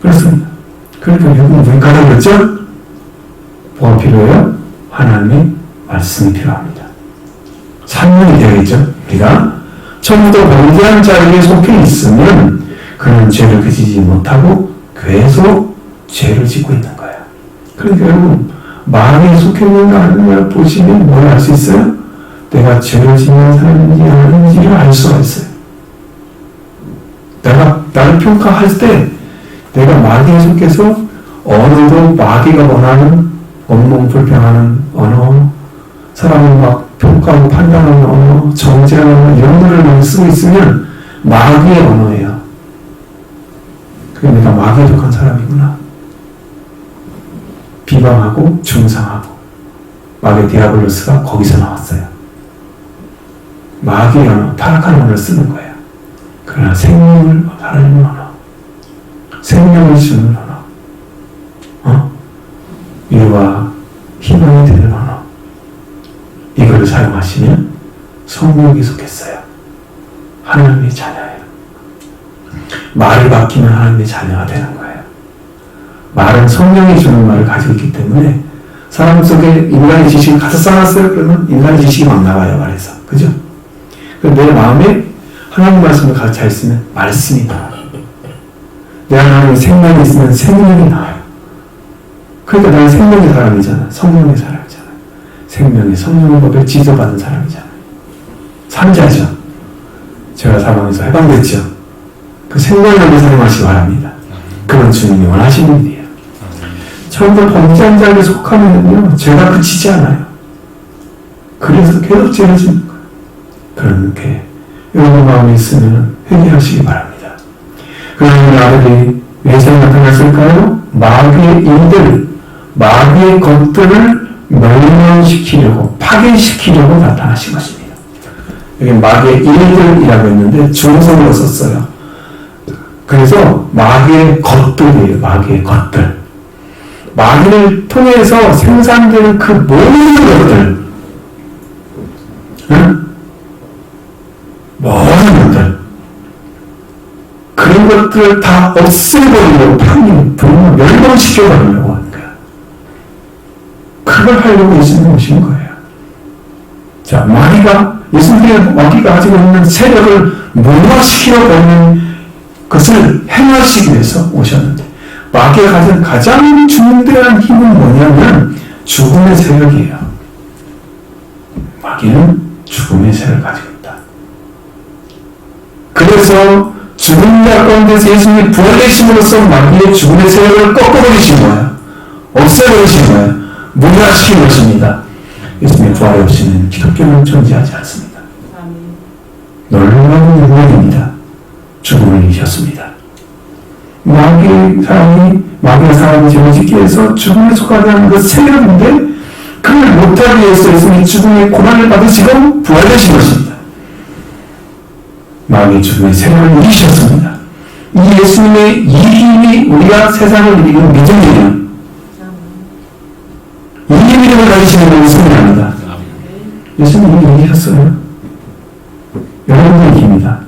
그렇습니다. 그러니까 육은 무익하다고 그랬죠? 뭐가 필요해요? 하나님의 말씀이 필요합니다. 산문이 되어있죠. 우리가 처음부터 범죄한 자에게 속해 있으면 그는 죄를 그치지 못하고 계속 죄를 짓고 있는 거예요. 그러니까 여러분 마귀에 속해 있는가 아닌가 보시면 뭘 알 수 있어요? 내가 죄를 짓는 사람인지 아닌지를 알 수가 있어요. 내가 나를 평가할 때 내가 마귀에 속해서 언어도 마귀가 원하는 온몸 불평하는 언어, 사람을 막 평가하고 판단하는 언어, 정죄하는 언어 이런 거를 많이 쓰고 있으면 마귀의 언어예요. 그게 내가 마귀에 속한 사람이구나. 비방하고 중상하고 마귀 디아블로스가 거기서 나왔어요. 마귀의 언어, 타락한 언어를 쓰는 거예요. 그러나 생명을 바라는 언어, 생명을 주는 언어, 위로와 희망이 되는 언어, 이거를 사용하시면 성령이 속했어요. 하나님의 자녀예요. 말을 바뀌면 하나님의 자녀가 되는 거예요. 말은 성령이 주는 말을 가지고 있기 때문에 사람 속에 인간의 지식을 갖다 쌓았어요. 그러면 인간의 지식이 막 나와요. 말에서. 그죠? 내 마음에 하나님 말씀을 가르쳐 있으면 말씀이 나와요. 내 안에 생명이 있으면 생명이 나와요. 그러니까 나는 생명의 사람이잖아. 성령의 사람이잖아. 생명의 성령의 법에 지도받은 사람이잖아. 산자죠. 제가 사망에서 해방됐죠. 그 생명을 사용하시기 바랍니다. 그런 주님이 원하시는 일이에요. 처음부터 범죄한 자에게 속하면요 죄가 그치지 않아요. 그래서 계속 죄를 짓는 거예요. 그렇게 여러분 마음에 있으면 회개하시기 바랍니다. 그러면 아들이 왜 나타났을까요? 마귀의 일들, 마귀의 것들을 멸망시키려고, 파괴시키려고 나타나신 것입니다. 여기 마귀의 일들이라고 했는데 중성으로 썼어요. 그래서 마귀의 것들이에요. 마귀의 것들. 마귀를 통해서 생산되는 그 모든 것들, 응? 모든 것들, 그런 것들을 다 없애버리려고 분명 멸망시켜버리려고 하는 거야. 그걸 하려고 예수님이 오신 거예요. 자, 예수님의 마귀가 가지고 있는 세력을 무너시키려고 하는 것을 행하시기 위해서 오셨는데, 마귀가 가진 가장 중대한 힘은 뭐냐면 죽음의 세력이에요. 마귀는 죽음의 세력을 가지고 있다. 그래서 죽은 자 가운데서 예수님이 부활되심으로써 마귀의 죽음의 세력을 꺾어버리신 거예요. 없애버리신 거예요. 무너시킨 것입니다. 예수님의 부활이 없이는 기독교는 존재하지 않습니다. 놀라운 능력입니다. 죽음을 이기셨습니다. 마귀의 사람이 죄를 짓기 위해서 죽음에 속하게 하는 그 세력인데, 그걸 못하기 위해서 예수님이 죽음의 고난을 받으시고 부활되신 것입니다. 마귀의 죽음의 세력을 이기셨습니다. 이 예수님의 이김이 우리가 세상을 이기는 믿음이에요. 이 믿음을 가지시는 분이 승리합니다. 예수님이 이기셨어요. 여러분도 이깁니다.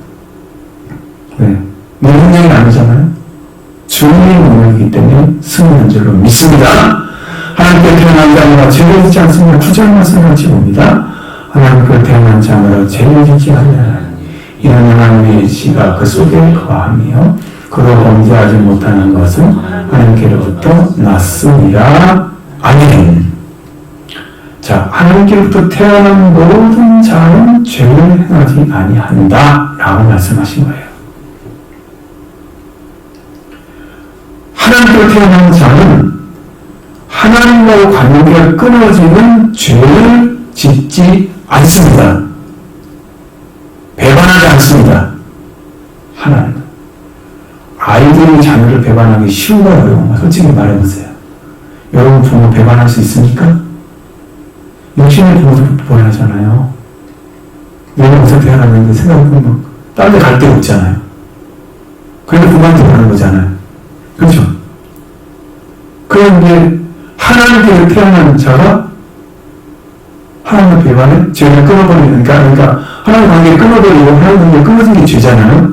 네. 내 능력이 아니잖아요. 주님의 능력이기 때문에 승리한 줄로 믿습니다. 하나님께 태어난 자마다 죄를 짓지 않습니다. 구절 말씀을 같이 봅니다. 하나님께 태어난 자마다 죄를 짓지 않느냐. 이는 하나님의 지가 그 속에 거하며 그로 범죄하지 못하는 것은 하나님께로부터 났으니라. 아멘. 자, 하나님께로부터 태어난 모든 자는 죄를 행하지 아니한다 라고 말씀하신 거예요. 하나님께로 태어난 자는 하나님과의 관계가 끊어지는 죄를 짓지 않습니다. 배반하지 않습니다. 하나님은. 아이들이 자녀를 배반하기 쉬운가요? 어려운가요? 솔직히 말해보세요. 여러분 부모 배반할 수 있습니까? 욕심의 부모도 배반하잖아요. 내가 어디서 태어났는데 생각해보면 다른 데 갈 데 없잖아요. 그런데 부모한테 가는 거잖아요. 그렇죠? 그런데 하나님께 태어난 자가 하나님의 배반에 죄를 끊어버리니까, 그러니까 하나님 관계를 끊어버리고 하나님 관계를 끊어진 게 죄잖아요.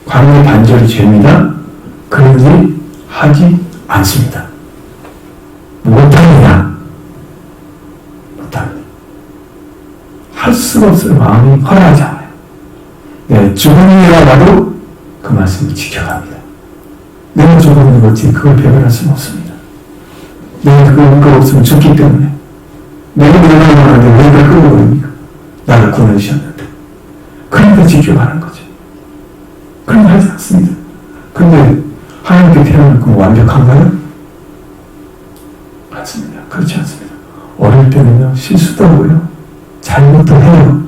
관계 반절이 죄입니다. 그러지 하지 않습니다. 못합니다. 못합니다. 할 수가 없어요. 마음이 허락하지 않아요. 네, 죽음이라도 그 말씀을 지켜갑니다. 내가 죽음인 거지 그걸 배반할 수는 없습니다. 내가 그거 없으면 죽기 때문에 내가 내가 하는데 왜 그걸 끊어버립니까? 나를 구원해주셨는데 그러니까 지켜가는 거죠. 그런 거 하지 않습니다. 근데 하나님께 태어난 건 완벽한가요? 맞습니다. 그렇지 않습니다. 어릴 때는요 실수도 하고요 잘못도 해요.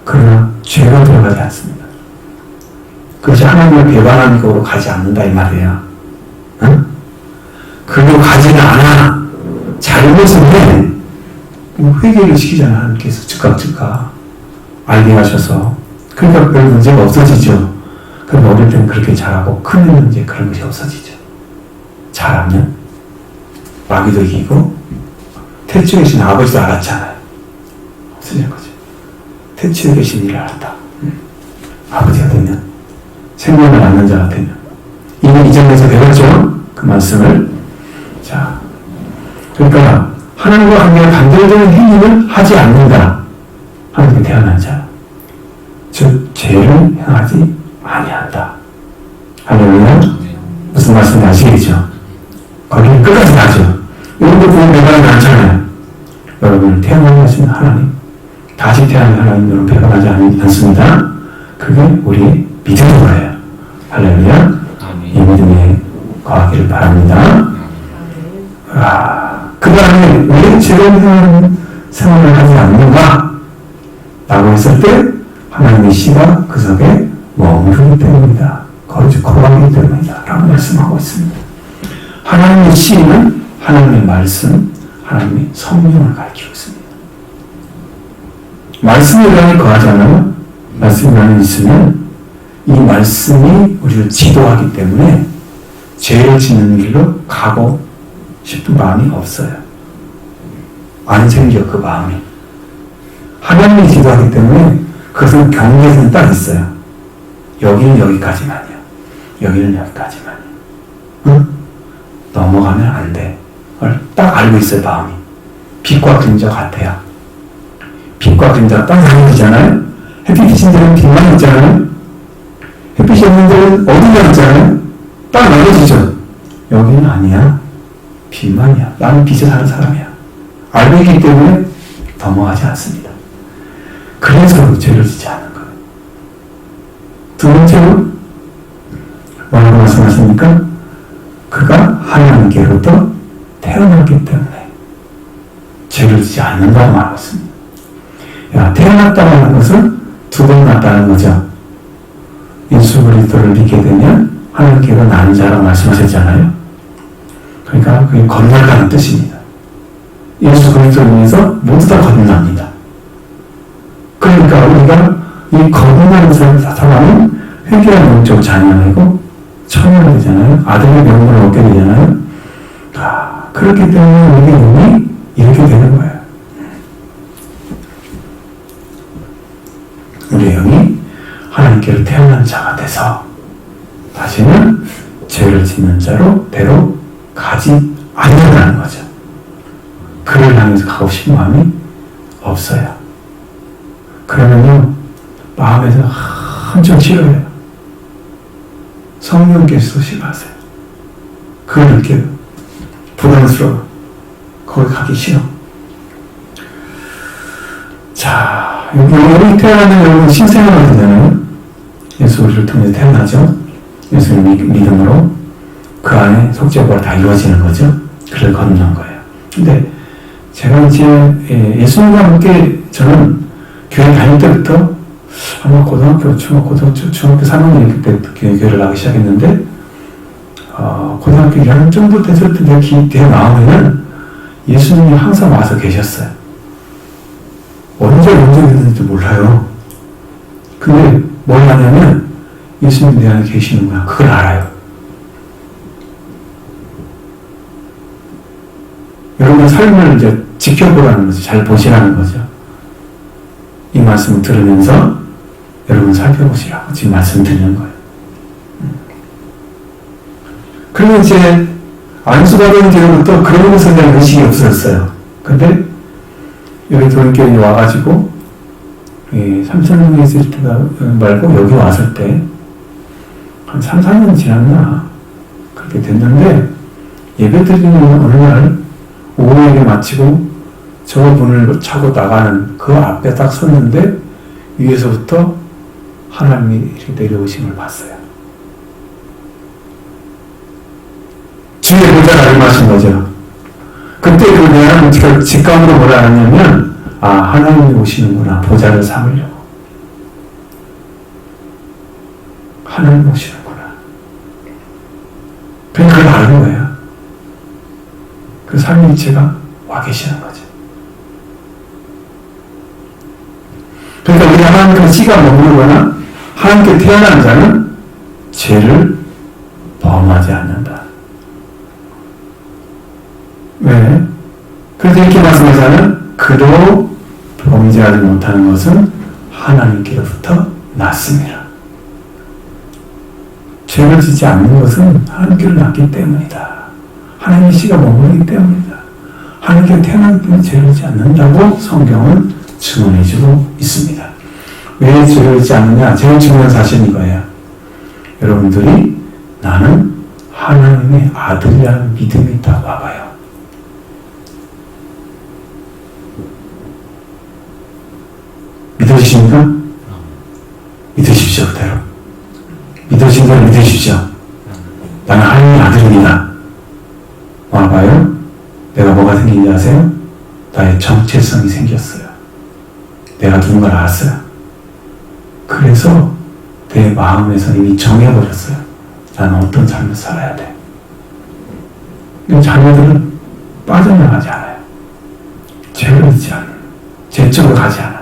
그러나 죄가 들어가지 않습니다. 그것이 하나님을 배반하는 쪽으로 가지 않는다 이 말이에요. 응? 그리고 가지는 않아. 잘못은 해. 회개를 시키잖아. 하나님께서 즉각 알게 하셔서. 그러니까 별 문제가 없어지죠. 그럼 어릴 때는 그렇게 잘하고 크면 이제 그런 것이 없어지죠. 잘하면 마귀도 이기고 태초에 계신 아버지도 알았잖아요. 없어지는 거죠. 태초에 계신 일을 알았다. 아버지가 되면 생명을 낳는 자가 되면 이미 이전에서 배웠죠. 그 말씀을. 자, 그러니까 하나님과 관계가 단절되는 행위를 하지 않는다. 하나님께 태어난 자. 즉 죄를 행하지 아니한다. 할렐루야. 무슨 말씀인지 아시겠죠? 거기는 끝까지 가죠. 여러분도 구원 배반하지 않잖아요. 여러분을 태어나게 하신 하나님, 다시 태어난 하나님 여러분 배반하지 않습니다. 그게 우리의 믿음인 거예요. 할렐루야. 이 믿음에 거하기를 바랍니다. 그 다음에 왜 죄를 행하는 생활을 하지 않는가? 라고 했을 때 하나님의 씨가 그 속에 머무르기 때문이다. 거룩히 거하기 때문이다. 라고 말씀하고 있습니다. 하나님의 씨는 하나님의 말씀, 하나님의 성령을 가르치고 있습니다. 말씀이 안에 거하잖아요. 말씀이 안에 있으면 이 말씀이 우리를 지도하기 때문에 죄를 짓는 길로 가고 싶은 마음이 없어요. 안 생겨 그 마음이. 하나님이 지도하기 때문에 그것은 경계선이 딱 있어요. 여기는 여기까지만이야. 여기는 여기까지만이야. 응? 넘어가면 안 돼. 그걸 딱 알고 있어요, 마음이. 빛과 그림자 같아요. 빛과 그림자가 딱 나눠지잖아요. 햇빛이 있는 데는 빛만 있잖아요. 햇빛이 없는 데는 어디가 있잖아요. 딱 나눠지죠. 여기는 아니야. 빛만이야. 나는 빛에 사는 사람이야. 알고 있기 때문에 넘어가지 않습니다. 그래서 죄를 짓지 않는 거예요. 두 번째로 뭐라고 말씀하십니까? 그가 하나님께로부터 태어났기 때문에 죄를 짓지 않는다고 말하고 있습니다. 태어났다고 하는 것은 두 번 났다는 거죠. 예수 그리스도를 믿게 되면 하나님께로 나는 자라고 말씀하셨잖아요. 그러니까 그게 건너가는 뜻입니다. 예수 그리스도를 위해서 모두 다 건너갑니다. 그러니까 우리가 이 건너가는 사람은 회개한 영적 자녀이고 처녀가 되잖아요. 아들의 명분을 얻게 되잖아요. 그렇기 때문에 우리의 영이 이렇게 되는 거예요. 우리의 영이 하나님께로 태어난 자가 돼서 다시는 죄를 짓는 자로 대로 가지 않는다는 거죠. 그를 향해서 가고 싶은 마음이 없어요. 그러면요 마음에서 한참 싫어요. 성령께서 싫어하세요. 그걸 느껴요. 부담스러워. 거기 가기 싫어. 자, 여기 태어나는 여러분 신생아가 되잖아요. 예수 우리를 통해서 태어나죠. 예수를 믿음으로 그 안에 속죄가 다 이루어지는 거죠. 그를 건넌 거예요. 근데 제가 이제 예수님과 함께 저는 교회 다닐 때부터 아마 고등학교 3학년 때부터 교회를 나가기 시작했는데 고등학교 1학년 정도 됐을 때 내 기대에 나오면은 예수님이 항상 와서 계셨어요. 언제 됐는지 몰라요. 근데 뭘 하냐면 예수님이 내 안에 계시는구나. 그걸 알아요. 여러분 삶을 이제 지켜보라는 거죠. 잘 보시라는 거죠. 이 말씀을 들으면서 여러분 살펴보시라고 지금 말씀 드리는 거예요. 그러면 이제 안수받은 뒤로부터 그런 것에 대한 의식이 없어졌어요. 근데 여기 도림교회에 와가지고 삼천동에 있을 때가 말고 여기 왔을 때 한 3, 4년 지났나 그렇게 됐는데 예배 드리는 어느 날 오후 예배 마치고 저 문을 차고 나가는 그 앞에 딱 섰는데 위에서부터 하나님이 이렇게 내려오신 걸 봤어요. 주의 보좌를 알림하신 거죠. 그때 그 내가 직감으로 뭐라 하냐면 하나님이 오시는구나. 보좌를 삼으려고. 하나님 오시는구나. 그냥 그걸 아는 거예요. 그 삼위일체가 와 계시는 거죠. 그러니까 우리 하나님께 씨가 머무르거나 하나님께 태어난 자는 죄를 범하지 않는다. 왜? 그래서 이렇게 말씀하자면 그도 범죄하지 못하는 것은 하나님께로부터 났습니다. 죄를 짓지 않는 것은 하나님께로 났기 때문이다. 하나님의 씨가 머무르기 때문이다. 하나님께 태어난 분이 죄를 짓지 않는다고 성경은 증언해주고 있습니다. 왜 죄를 짓지 않느냐? 제일 중요한 사실은 이거예요. 여러분들이 나는 하나님의 아들이라는 믿음이 있다고 봐봐요. 믿으십니까? 믿으십시오, 그대로. 믿으신 대로 믿으십시오. 나는 하나님의 아들입니다. 와봐요. 내가 뭐가 생긴지 아세요? 나의 정체성이 생겼어요. 내가 누군가를 알았어요. 그래서 내 마음에서 이미 정해버렸어요. 나는 어떤 삶을 살아야 돼. 근데 자녀들은 빠져나가지 않아요. 죄를 짓지 않아요. 죄 쪽으로 가지 않아요.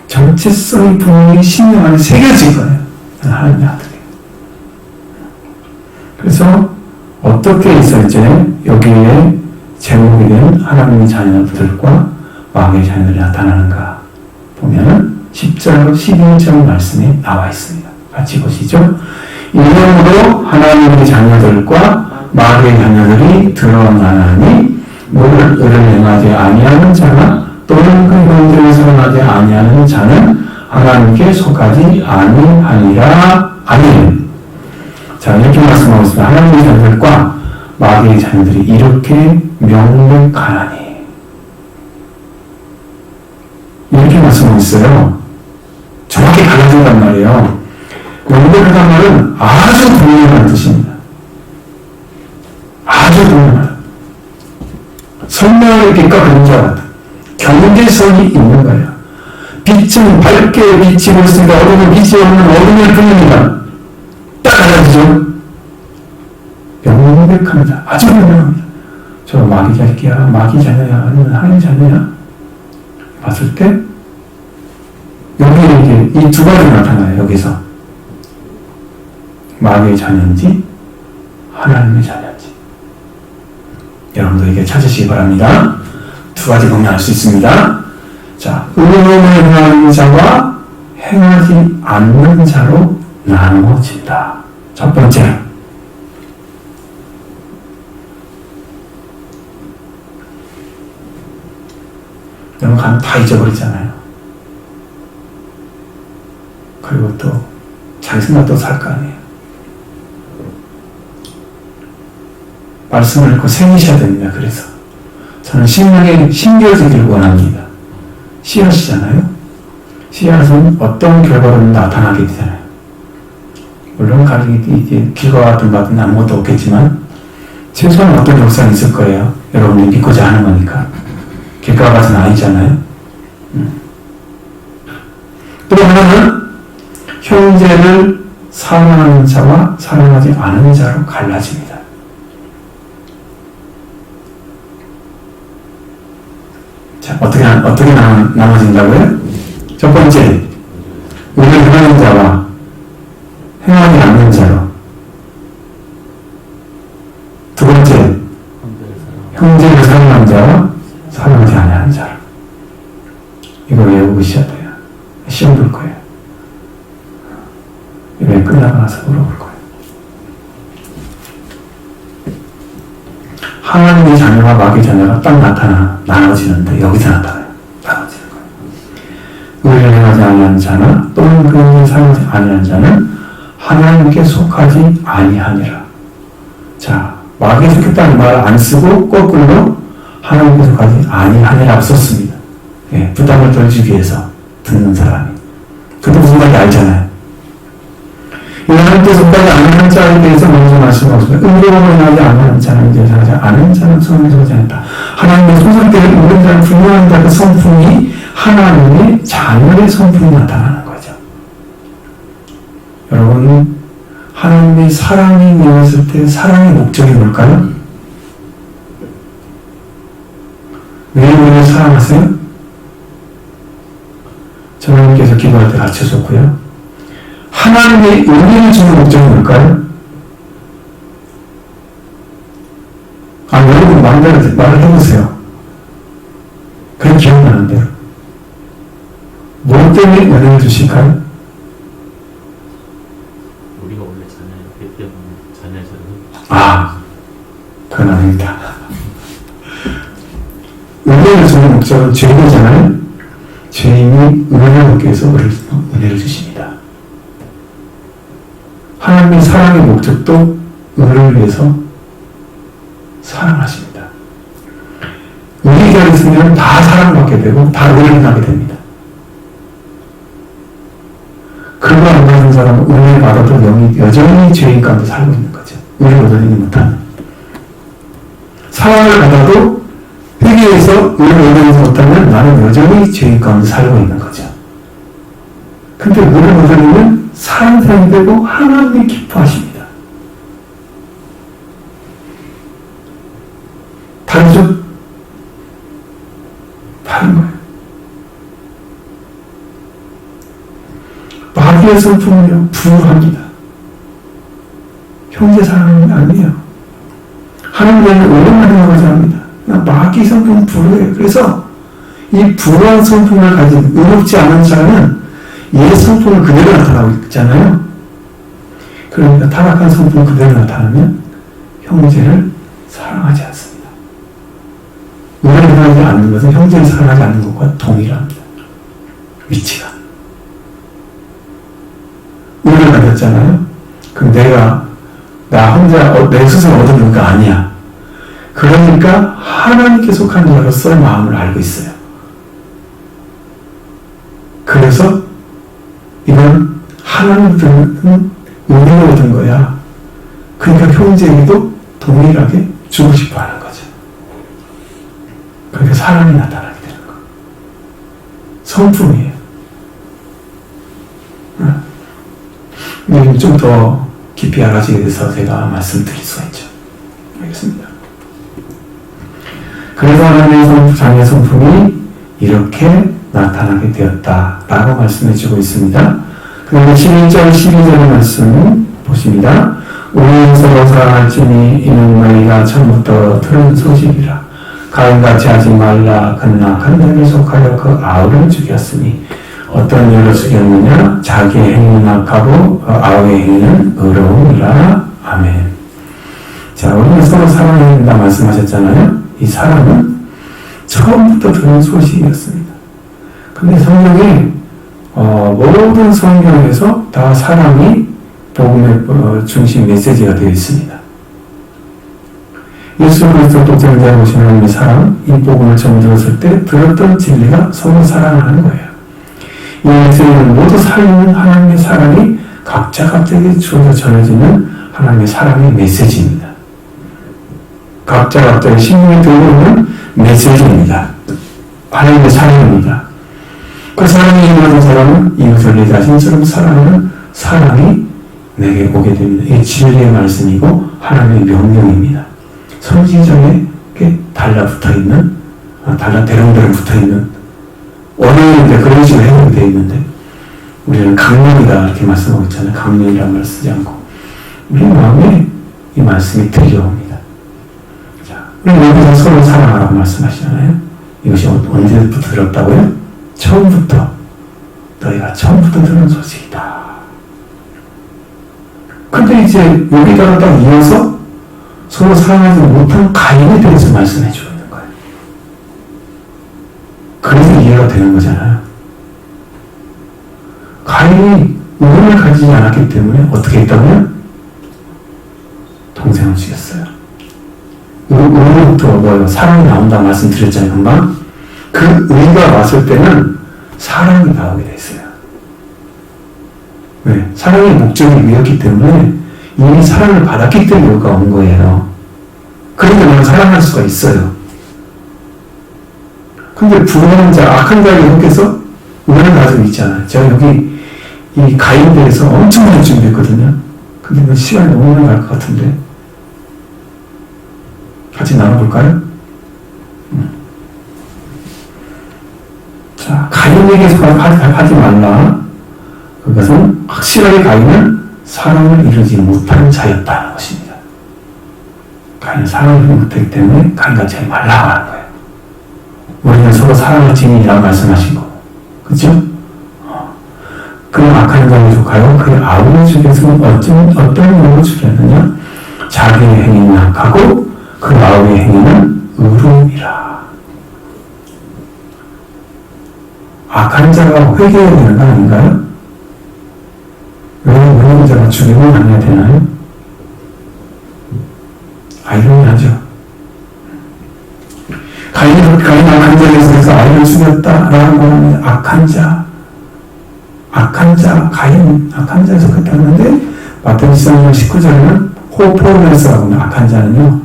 정체성이 분명히 신령 안에 새겨질 거예요. 나는 하나님의 아들이에요. 그래서 어떻게 해서 이제 여기에 제목이 된 하나님의 자녀들과 마귀의 자녀들이 나타나는가 보면은 10절, 11절 말씀에 나와 있습니다. 같이 보시죠. 이러므로 하나님의 자녀들과 마귀의 자녀들이 드러나나니 모든 의를 행하지 아니하는 자나 또는 그 형제를 사랑하지 아니하는 자는 하나님께 속하지 아니하니라. 아멘. 자, 이렇게 말씀하고 있습니다. 하나님의 자녀들과 마귀의 자녀들이 이렇게 명백하나니. 이렇게 말씀하고 있어요. 정확히 갈라진단 말이에요. 명백하다는 말은 아주 분명한 뜻입니다. 아주 분명한. 선명의 빛과 그림자 같은 경계선이 있는 거예요. 빛은 밝게 비치고 있으니까 어둠은 빛이 없는 어둠일 뿐입니다. 딱 갈라지죠? 명백합니다. 아주 명백합니다. 저 마귀 자식이야, 마귀 자녀야, 아니면 하나님 자녀야? 봤을 때 여기에 이제 이 두 가지 나타나요. 여기서 마귀의 자녀인지 하나님의 자녀인지 여러분들에게 찾으시기 바랍니다. 두 가지 보면 알 수 있습니다. 자, 의로움을 행하는 자와 행하지 않는 자로 나누어진다. 첫 번째, 여러분 가면 다 잊어버리잖아요. 그리고 또 자기 생각도 살 거 아니에요. 말씀을 읽고 생기셔야 됩니다. 그래서 저는 신명에 심겨지기를 원합니다. 씨앗이잖아요. 씨앗은 어떤 결과로 나타나게 되잖아요. 물론 가족이 이제 길과 같은 것은 아무것도 없겠지만 최소한 어떤 역사는 있을 거예요. 여러분이 믿고자 하는 거니까. 길가 같은 아니잖아요. 또 하나는 형제를 사랑하는 자와 사랑하지 않은 자로 갈라집니다. 자, 어떻게 나눠진다고요? 첫 번째, 의를 행하는 자와 행하지 않는 자로. 두 번째, 형제를 사랑하는 자와 사랑하지 않는 자로. 이거 외우시셔야 돼요. 시험 볼 거예요. 이번에 끝나고 나서 물어볼 거예요. 하나님의 자녀와 마귀의 자녀가 딱 나눠지는데 여기서 나타나요. 나눠지는 거예요. 의를 행하지 아니하는 자나 또는 그를 사랑하지 아니하는 자는 하나님께 속하지 아니하니라. 자, 마귀에 속했다는 말을 안 쓰고 거꾸로 하나님께 속하지 아니하니라고 썼습니다. 예, 부담을 덜 주기 위해서 듣는 사람이. 근데 무슨 말인지 알잖아요. 하나님께 속하지 않는 자에 대해서 먼저 말씀하셨습니다. 의로움을 행하지 않는 자는 이제 하지 않은 자는 성을 속하지 않다. 하나님의 소설대로 모든 자는 분명한다. 그 성품이 하나님의 자녀의 성품이 나타나는 거죠. 여러분, 하나님의 사랑이 되었을 때 사랑의 목적이 뭘까요? 왜 우리를 사랑하세요? 하나님께서 기도할 때 가르쳐줬고요. 하나님의 은혜를 주는 목적이 뭘까요? 여러분 말을 해보세요. 그냥 기억나는 대로. 뭐 때문에 은혜를 주실까요? 우리가 원래 자녀에서는 그건 아닙니다. 은혜를 주는 목적은 죄인이잖아요. 죄인이 은혜를 얻기 위해서 은혜를 주십니다. 하나님의 사랑의 목적도 은혜를 위해서 사랑하십니다. 은혜가 있으면 다 사랑받게 되고 다 은혜를 하게 됩니다. 그거 안 받은 사람은 은혜를 받아도 여전히 죄인 가운데 살고 있는 거죠. 은혜를 얻어내지 못하는. 사랑을 받아도 회개해서 은혜를 얻어내지 못하면 나는 여전히 죄인 가운데 살고 있는 거죠. 근데 은혜를 얻어내면 사랑이 되고 하나님이 기뻐하십니다. 다르죠? 다른 거예요. 마귀의 성품은요, 불합니다. 형제 사랑은 아니에요. 하나님께는 오랜만에 나가지 합니다. 마귀 성품은 불해요. 그래서 이 불한 성품을 가진 의롭지 않은 자는 얘 성품을 그대로 나타나고 있잖아요. 그러니까 타락한 성품 그대로 나타나면 형제를 사랑하지 않습니다. 은혜를 사랑하지 않는 것은 형제를 사랑하지 않는 것과 동일합니다. 위치가. 은혜를 받았잖아요. 그럼 나 혼자 내 스스로 얻은 거 아니야. 그러니까 하나님께 속한 자로서의 마음을 알고 있어요. 그래서 이건 하나님께 은혜를 얻은 거야. 그러니까 형제에게도 동일하게 주고 싶어 하는 거죠. 그러니까 사랑이 나타나게 되는 거. 성품이에요. 좀 더 깊이 알아지게 돼서 제가 말씀드릴 수가 있죠. 알겠습니다. 그래서 하나님의 자녀의 성품이 이렇게 나타나게 되었다라고 말씀해주고 있습니다. 그리고 11절, 12절의 말씀 보십니다. 우리는 서로 사랑할지니 이는 너희가 처음부터 들은 소식이라. 가인같이 하지 말라. 그러나 간단히 속하여 그 아우를 죽였으니 어떤 일로 죽였느냐? 자기의 행위는 악하고 아우의 행위는 의로우니라. 아멘. 자, 우리는 서로 사랑해야 된다 말씀하셨잖아요. 이 사랑은 처음부터 들은 소식이었습니다. 근데 성경에 모든 성경에서 다 사랑이 복음의 중심 메시지가 되어 있습니다. 예수 그리스도 독생자에 오신 하나님의 사랑, 이 복음을 처음 들었을 때 들었던 진리가 서로 사랑하는 거예요. 이 메시지는 모두 살리는 하나님의 사랑이 각자에게 주어져 전해지는 하나님의 사랑의 메시지입니다. 각자의 신분이 들어오는 메시지입니다. 하나님의 사랑입니다. 그 사랑이 임하는 사람은 이웃을 내 자신처럼 사랑하는 사랑이 내게 오게 됩니다. 이게 진리의 말씀이고 하나님의 명령입니다. 성지전에 달라붙어있는, 대롱대롱 붙어있는 언어인데 그런 식으로 해석이 되어 있는데 우리는 강령이다 이렇게 말씀하고 있잖아요. 강령이라는 말 쓰지 않고 우리 마음에 이 말씀이 들려옵니다. 자, 그럼 여기서 서로 사랑하라고 말씀하시잖아요. 이것이 언제부터 들었다고요? 처음부터 너희가 처음부터 들은 소식이다. 근데 이제 여기다가 딱 이어서 서로 사랑하지 못한 가인에 대해서 말씀해 주고 있는 거예요. 그래서 이해가 되는 거잖아요. 가인이 의문을 가지지 않았기 때문에 어떻게 했다고요? 동생을 죽였어요. 의문부터 뭐예요? 사랑이 나온다고 말씀드렸잖아요. 금방. 그 의가 왔을 때는 사랑이 나오게 됐어요. 왜? 사랑의 목적이 의였기 때문에 이미 사랑을 받았기 때문에 의가 온 거예요. 그러니까 내가 사랑할 수가 있어요. 근데 불운한 자, 악한 자에게 속해서 의를 가지고 있잖아요. 제가 여기 이 가인에 대해서 엄청 많이 준비했거든요. 근데 시간이 너무 오래 갈 것 같은데 같이 나눠볼까요? 자, 가인에게서 하지 말라. 그것은 확실하게 가인은 사랑을 이루지 못한 자였다는 것입니다. 가인은 사랑을 이루지 못했기 때문에 가인같이 하지 말라고 하는 거예요. 우리는 서로 사랑을 지니라고 말씀하신 거고, 그렇죠? 그는 악한 자에 속하여 그 아우를 죽여서는 어떤 용을 죽였느냐? 자기의 행위는 악하고 그 아우의 행위는 의로움이라. 악한 자가 회개해야 되는 거 아닌가요? 왜 의로운 자가 죽이면 안 해야 되나요? 아이러니하죠. 가인이 악한 자에 속해서 아이를 죽였다라는 거는 악한 자, 가인, 악한 자에 속했다는데 마태복음 13장 19절에는 호포르네스라고 하는 악한 자는요,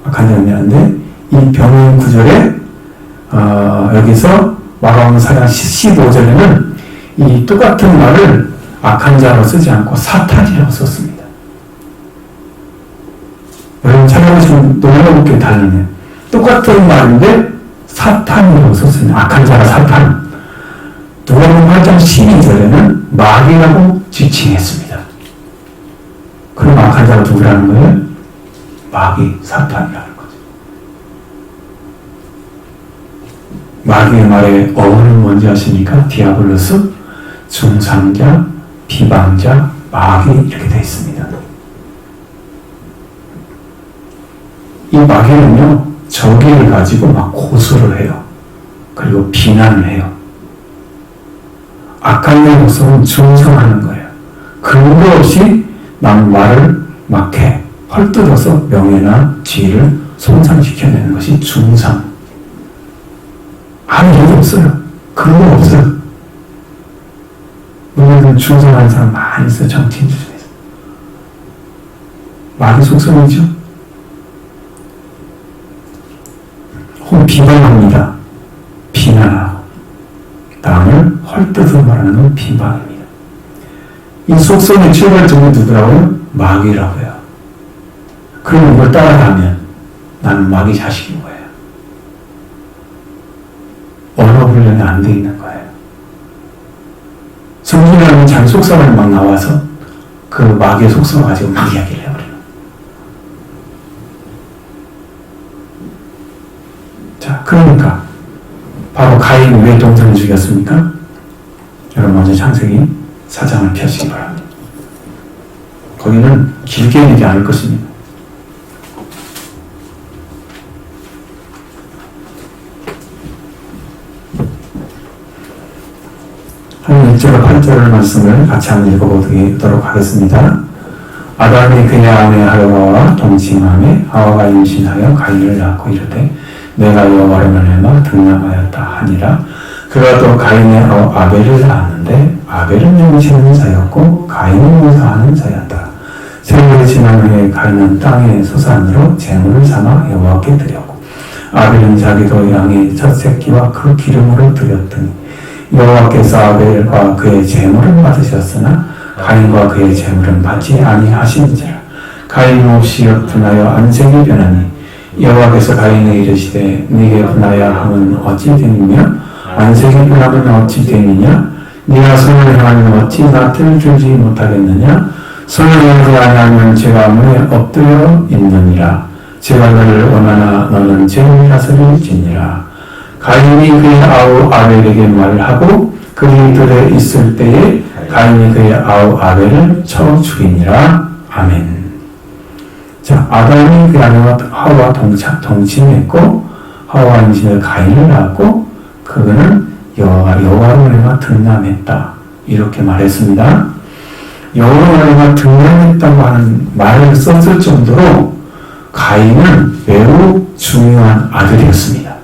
악한 자는데 이 병인 구절에 여기서 마가복음 4장 15절에는 이 똑같은 말을 악한 자로 쓰지 않고 사탄이라고 썼습니다. 여러분 찾아보시면 놀라운 게 다르네요. 똑같은 말인데 사탄이라고 썼습니다. 악한 자가 사탄. 누가복음 8장 12절에는 마귀라고 지칭했습니다. 그럼 악한 자가 누구라는 거예요? 마귀, 사탄이라는 거죠. 마귀의 말에 어원은 뭔지 아십니까? 디아블로스, 중상자, 비방자, 마귀 이렇게 되어 있습니다. 이 마귀는요, 저기를 가지고 막 고소를 해요. 그리고 비난을 해요. 악한 내 모습은 중성하는 거예요. 근거 없이 남 말을 막 해. 헐뜯어서 명예나 지위를 손상시켜내는 것이 중상. 아무 이유도 없어요. 근거 없어요. 우리는 중성하는 사람 많이 있어요. 정치인 중에서. 마귀 속성이죠. 혹은 비방합니다. 비난하고. 남을 헐뜯어 말하는 건 비방입니다. 이 속성의 출발점이 누구라고요? 마귀라고 해요. 그럼 이걸 따라가면 나는 마귀 자식인 거예요. 언어 훈련이 안 돼 있는 거예요. 성준이라는 자기 속성을 막 나와서 그 마귀의 속성을 가지고 막 이야기를 해버려요. 자, 그러니까 바로 가인이 왜 동생을 죽였습니까? 여러분 먼저 창세기 4장을 펴시기 바랍니다. 거기는 길게 얘기 않을 것입니다. 한 1절과 8절 말씀을 같이 한번 읽어보도록 하겠습니다. 아담이 그의 아내 하와와 동침하며 하와가 임신하여 가인을 낳고 이르되 내가 여호와를 말미암아 등남하였다 하니라. 그가 또 가인의 아벨을 낳았는데 아벨은 용서하는 자였고 가인은 용서하는 자였다. 세월이 지난 후에 가인은 땅의 소산으로 제물을 삼아 여호와께 드렸고 아벨은 자기도 양의 첫 새끼와 그 기름으로 드렸더니 여호와께서 아벨과 그의 제물을 받으셨으나 가인과 그의 제물은 받지 아니하시니라. 가인이 몹시 분하여 안색이 변하니 여호와께서 가인에 이르시되 네게 분하여 함은 어찌 되느냐 안색이 변함은 어찌 되느냐 네가 손을 향하면 어찌 낯을 들지 못하겠느냐 손을 향하지 아니하면 제가 문에 엎드려 있느니라. 제가 너를 원하나 너는 제 사슬을 지니라. 가인이 그의 아우 아벨에게 말을 하고 그들이 들에 있을 때에 가인이 그의 아우 아벨을 쳐 죽이니라. 아멘. 자, 아담이 그 아내와 하와 동침했고 하와 임신을 가인을 낳았고 그는 여호와로 말미암아 등남했다. 이렇게 말했습니다. 여호와로 말미암아 등남했다고 하는 말을 썼을 정도로 가인은 매우 중요한 아들이었습니다.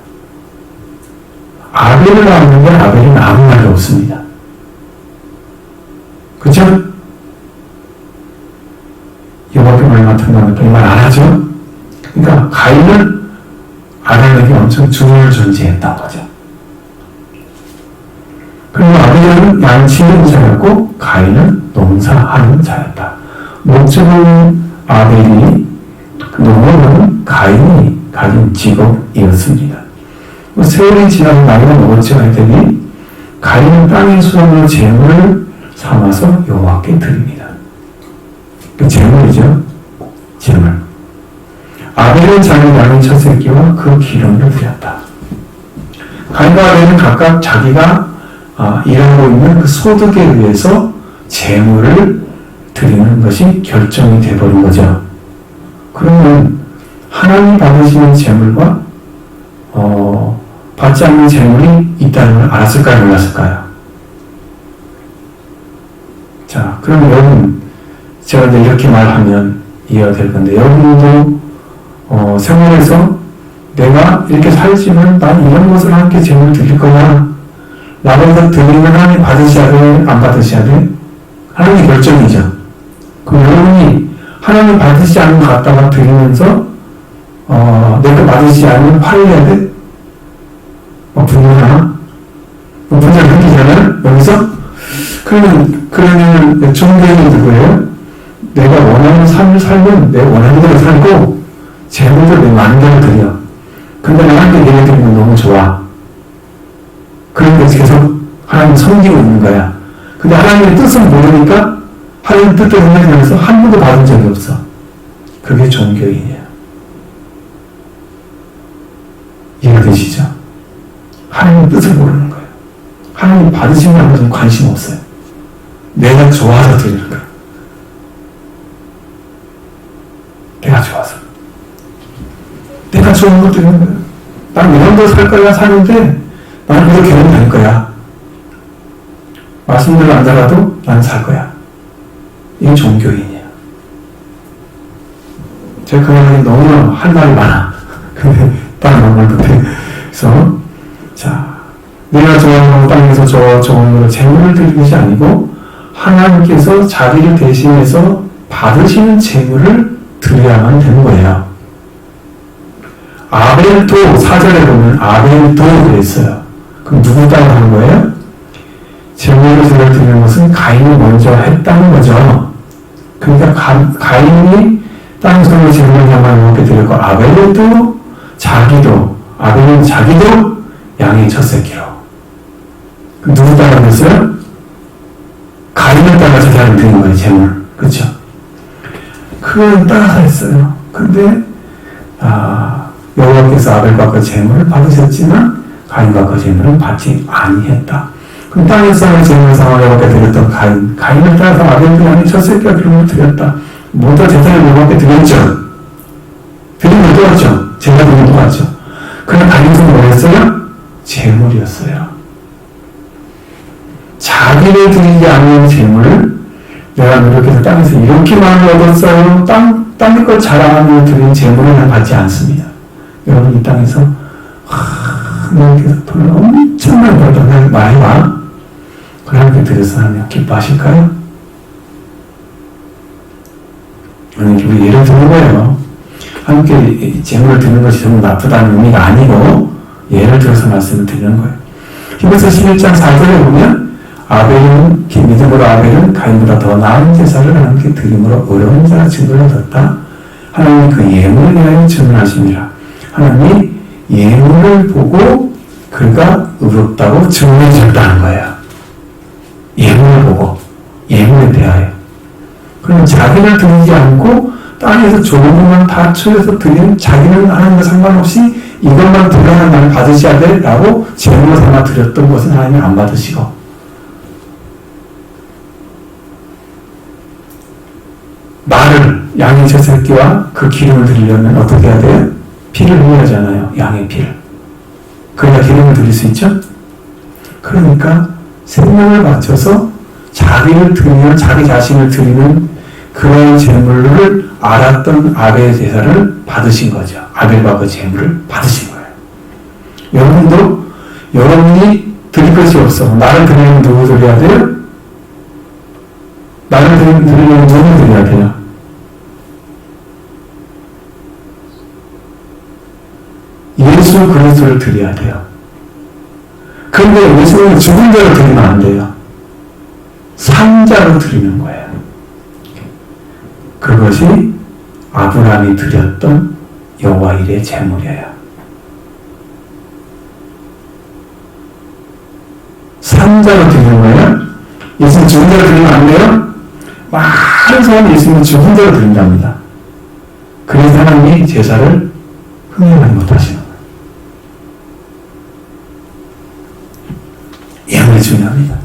아벨을 낳았는데 아벨은 아무 말도 없습니다. 그죠? 여호와께 말미암아 등남했다 이 말 안 하죠? 그러니까 가인은 아담에게 엄청 중요한 존재였던 거죠. 그리고 아벨은 양치는 자였고 가인은 농사하는 자였다. 목적은 아벨이 농업은 가인이 가진 직업이었습니다. 세월이 지나고 나이가 먹었지 하더니 가인은 땅의 수확으로 제물을 삼아서 여호와께 드립니다. 그 제물이죠. 제물. 아벨은 자기 양의 첫 새끼와 그 기름을 드렸다. 가인과 아벨은 각각 자기가 일하고 있는 그 소득에 의해서 재물을 드리는 것이 결정이 되어버린 거죠. 그러면 하나님 받으시는 재물과 받지 않는 재물이 있다는 걸 알았을까요? 몰랐을까요? 자, 그럼 여러분 제가 이제 이렇게 말하면 이해가 될 건데 여러분도 생활에서 내가 이렇게 살지만 난 이런 것을 함께 재물을 드릴 거야 라고 드리면 하나님 받으셔야 돼? 안 받으셔야 돼? 하나님의 결정이죠. 그럼 여러분이 하나님 받으시지 않은 것 갖다가 드리면서 내가 받으시지 않으면 화를 내야 돼? 분노하나? 분노를 느끼잖아요? 여기서? 그러면 종교는 누구예요? 내가 원하는 삶을 살면 내 원하는 대로 살고 재물도 내 마음대로 드려. 근데 나한테 얘기 드리면 너무 좋아. 그런데 계속 하나님 섬기고 있는 거야. 근데 하나님의 뜻은 모르니까 하나님 뜻대로 생각하면서 한 번도 받은 적이 없어. 그게 종교인이에요. 이해가 되시죠? 하나님의 뜻을 모르는 거예요. 하나님 받으시는 것은 관심 없어요. 내가 좋아서 드리는 거예요. 내가 좋아서. 내가 좋은 거 드리는 거예요. 난 이런 거 살 거야 사는데 나는 그래도 결혼 될 거야. 말씀대로 안 살아도 나는 살 거야. 이게 종교인이에요. 제가 그 말에 너무 할 말이 많아. 근데 다른 말 못해. 그래서 자, 내가 좋아하는 땅에서 좋은 거로 재물을 드리는 것이 아니고 하나님께서 자기를 대신해서 받으시는 재물을 드려야만 되는 거예요. 아벨도 4절에 보면 아벨도 그랬어요. 그럼 누구 따라 한 거예요? 재물을 드리는 것은 가인이 먼저 했다는 거죠. 그러니까 가인이 땅 손으로 재물을 담아 먹게 드렸고 아벨도 아벨은 자기도 양의 첫 새끼로. 누구 따라 했어요? 가인을 따라서 사람 드린 거예요, 재물. 그렇죠? 그걸 따라서 했어요. 근데 여호와께서 아벨과 그 재물을 받으셨지만 가인과 그 재물은 받지 아니했다. 그럼 땅에서 재물 상황을 여호와께 드렸던 가인을 따라서 아벨도 양의 첫 새끼와 기름을 드렸다. 모두 제사를 여호와께 드렸죠. 드린 건 똑같죠. 제사 드린 건 똑같죠. 그럼 가인은 뭐였어요? 재물이었어요. 자기를 드리지 않는 재물을 내가 노력해서 땅에서 이렇게 많이 얻었어요. 땅의 걸 자랑하며 드린 재물을 받지 않습니다. 여러분 이 땅에서 하나님께서 돈을 엄청나게 벌던 많이 와. 하나님께 드려서 하나님 기뻐하실까요? 우리 예를 드는 거예요. 함께 재물을 드는 것이 전부 나쁘다는 의미가 아니고 예를 들어서 말씀을 드리는 거예요. 히브리서 11장 4절에 보면 아벨은 믿음으로 아벨은 가인보다 더 나은 제사를 하나님께 드림으로 어려운 자가 증거를 얻었다. 하나님이 그 예물을 위하여 증언하심이라. 하나님이 예물을 보고 그가 의롭다고 증언해 줬다는 거예요. 예물을 보고 예물에 대하여. 그러면 자기를 드리지 않고 땅에서 좋은 것만 다 쳐서 드리는 자기는 하나님과 상관없이 이것만 드려야 나는 받으셔야 돼 라고 제물로 삼아 드렸던 것은 하나님이 안 받으시고, 말을 양의 첫 새끼와 그 기름을 드리려면 어떻게 해야 돼요? 피를 흘려야 하잖아요. 양의 피를. 그래야 기름을 드릴 수 있죠? 그러니까 생명을 바쳐서 자기를 드리면 자기 자신을 드리는 그런 제물을 알았던 아벨 제사를 받으신 거죠. 아벨과 그 제물을 받으신 거예요. 여러분도 여러분이 드릴 것이 없어. 나를 드리려면 누구 드려야 돼요? 나를 드리려면 누구 드려야 돼요? 예수 그리스도를 드려야 돼요. 그런데 예수는 죽은 자로 드리면 안 돼요. 산자로 드리는 거예요. 그것이 아브라함이 드렸던 여호와 일의 제물이에요. 산자로 드리는 거예요. 예수는 죽은 자로 드리면 안 돼요. 많은 사람이 예수님은 죽은 자로 드린답니다. 그래서 하나님이 제사를 흥행하지 못하시는 거예요. 예물이 중요합니다.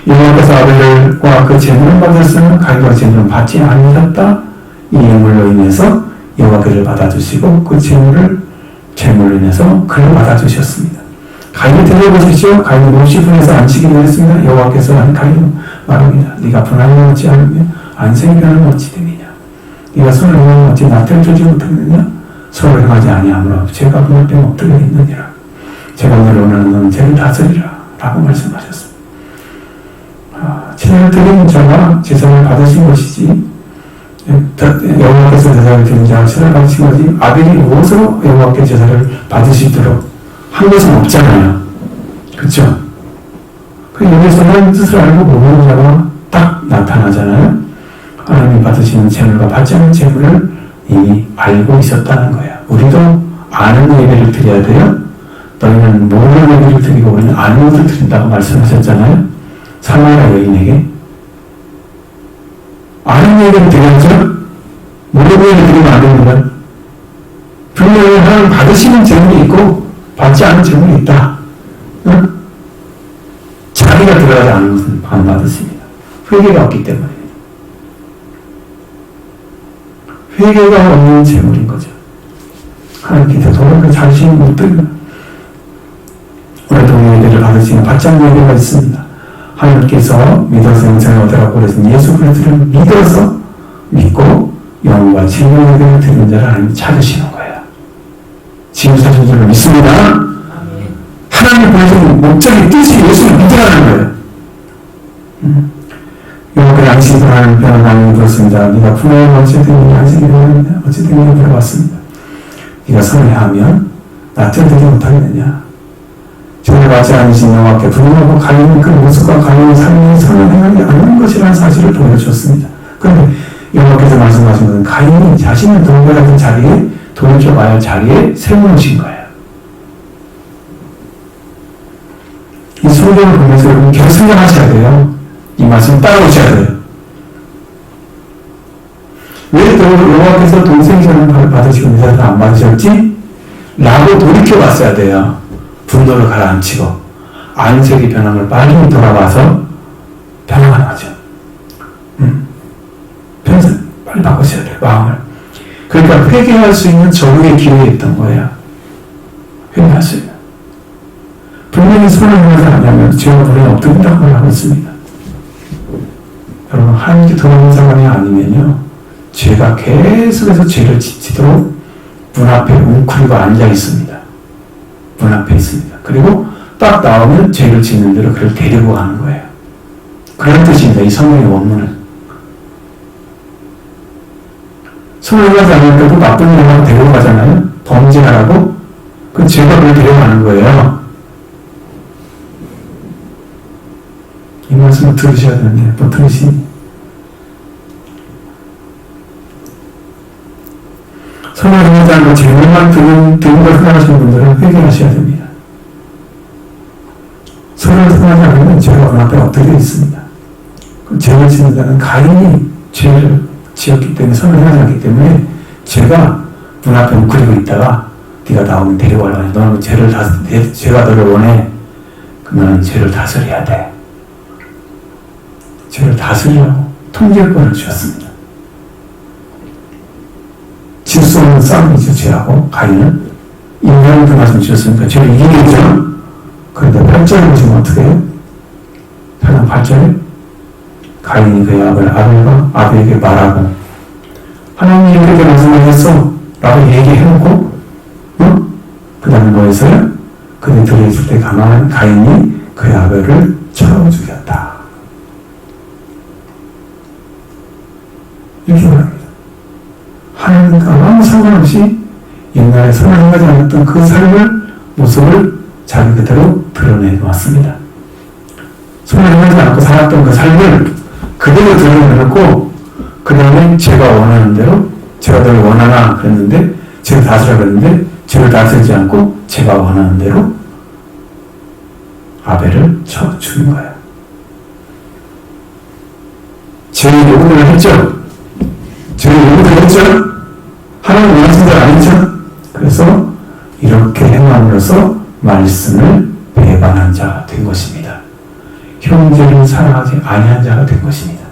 여호와께서 아벨과 그 제물을 받았으면 가인과 제물은 받지 아니하셨다. 이 예물로 인해서 여호와께서 받아주시고 그 제물로 인해서 그를 받아주셨습니다. 가인을 들어보십시오. 가인은 50분에서 안식일을 했습니다. 여호와께서 가인 말합니다. 네가 분하면 어찌 하느냐? 안생이라는 어찌 되느냐? 네가 손을 보면 어찌 나태를 주지 못하느냐? 서로 행하지 아니하므로 죄가 분할 때는 어떻게 있느니라. 제가 너를 원하는 너는 죄를 다스리라 라고 말씀하셨습니다. 제사를 드리는 자가 제사를 받으신 것이지, 여호와께서 제사를 드린 자가 제사를 받으신 거지, 아벨이 무엇으로 여호와께 제사를 받으시도록 한 것은 없잖아요. 그렇죠? 여기서 하나님 뜻을 알고 모르는 자가 딱 나타나잖아요. 하나님이 받으시는 제물과 받지 않는 제물을 이미 알고 있었다는 거예요. 우리도 아는 예배를 드려야 돼요. 너희는 모르는 예배를 드리고 우리는 아는 것을 드린다고 말씀하셨잖아요. 사마리아 여인에게 아는 예배를 드려야죠. 모르는 예배를 드리면 안 됩니다. 분명히 하나님 받으시는 제물이 있고 받지 않은 제물이 있다. 응? 자기가 들어가지 않은 것은 안 받으십니다. 회개가 없기 때문입니다. 회개가 없는 제물인 거죠. 하나님께서 도를 자신이 못 드립니다. 오늘도 예배를 받으시는 받지 않는 예배가 있습니다. 하나님께서 믿어서 영생을 얻으라고 그래서 예수 그리스도를 믿어서 믿고 영과 진리의 예배를 드리는 자를 하나님이 찾으시는 거예요. 지금 사실 저를 믿습니다. 하나님 보여준 목적이 뜻이 예수를 믿으라는 거예요. 여호와께 양식을 하나님 편한 하나님이 그렇습니다. 네가 분명히 어찌든 양식이 되느냐 어찌든 이를 물어봤습니다. 네가 선회하면 나한테 되지 못하겠느냐. 죄를 받지 않으신 여호와께 분명하고 가인은 그 모습과 가인의 삶이 선을 행하지 않는 것이라는 사실을 보여주었습니다. 그런데 여호와께서 말씀하신 것은 가인이 자신의 돌과 같은 자리에 돌려줘봐야 할 자리에 세워놓으신 거예요. 이 성경을 보면서 여러분 결승하셔야 돼요. 이 말씀 따라오셔야 돼요. 왜 여호와께서 동생이 저를 받으시고 미사를 안 받으셨지? 라고 돌이켜봤어야 돼요. 분노를 가라앉히고 안색이 변함을 빨리 돌아와서 변화가 나죠. 편선 빨리 바꾸셔야 돼요. 마음을. 그러니까 회개할 수 있는 저국의 기회에 있던 거예요. 회개할 수 있는. 분명히 손을 향해서 하냐면 죄와 불에 엎드린다고 하고 있습니다. 여러분 하나님께 돌아오는 상황이 아니면요 죄가 계속해서 죄를 짓도록 문 앞에 웅크리고 앉아 있습니다. 문 앞에 있습니다. 그리고 딱 나오면 죄를 짓는 대로 그를 데리고 가는 거예요. 그런 뜻입니다. 이 성경의 원문은. 선을 하지 않는데도 나쁜 일만 데리고 가잖아요. 범죄하라고. 그 죄가 그걸 데려가는 거예요. 이 말씀을 들으셔야 되는데 못 들으시니? 선을 하지 않고 죄만 들은 걸 생각하시는 분들은 회개하셔야 됩니다. 선을 행하지 않으면 죄가 어느 엎드려 있습니다. 그 죄를 짓는 자는 가인이 죄를 지었기 때문에 선을 행하지 않기 때문에 죄가 문 앞에 웅크리고 있다가 네가 나오면 데려가려고 해. 너는 죄가 너를 원해. 그러면 죄를 다스려야 돼. 죄를 다스리라고 통제권을 주셨습니다. 질 수 없는 싸움이죠. 죄하고 가인은 인간한테 말씀 주셨으니까 죄를 이기겠죠. 그런데 8절에 보시면 어떻게 해요? 8절에 가인이 그의 아들 아벨과 아벨에게 말하고 하나님이 이렇게 말씀하셨어 라고 얘기해놓고 그 다음에 뭐 했어요? 그들이 들어있을 때 강한 가인이 그의 아벨을 쳐 죽였다. 이렇게 말합니다. 하나님과 아무 상관없이 옛날에 선을 행하지 않았던 그 삶을 모습을 자기 그대로 드러내놓았습니다. 선을 행하지 않고 살았던 그 삶을 그대로 드러내놓고 그 다음에 제가 원하는 대로 제가 널 원하나 그랬는데 제가 다스려 그랬는데 죄를 다스리지 않고 제가 원하는 대로 아벨을 쳐 죽인 거예요. 죄의 요구를 했죠. 죄의 요구를 했죠. 하나님 원하신 줄 아니죠. 그래서 이렇게 행함으로써 말씀을 배반한 자가 된 것입니다. 형제를 사랑하지 아니한 자가 된 것입니다.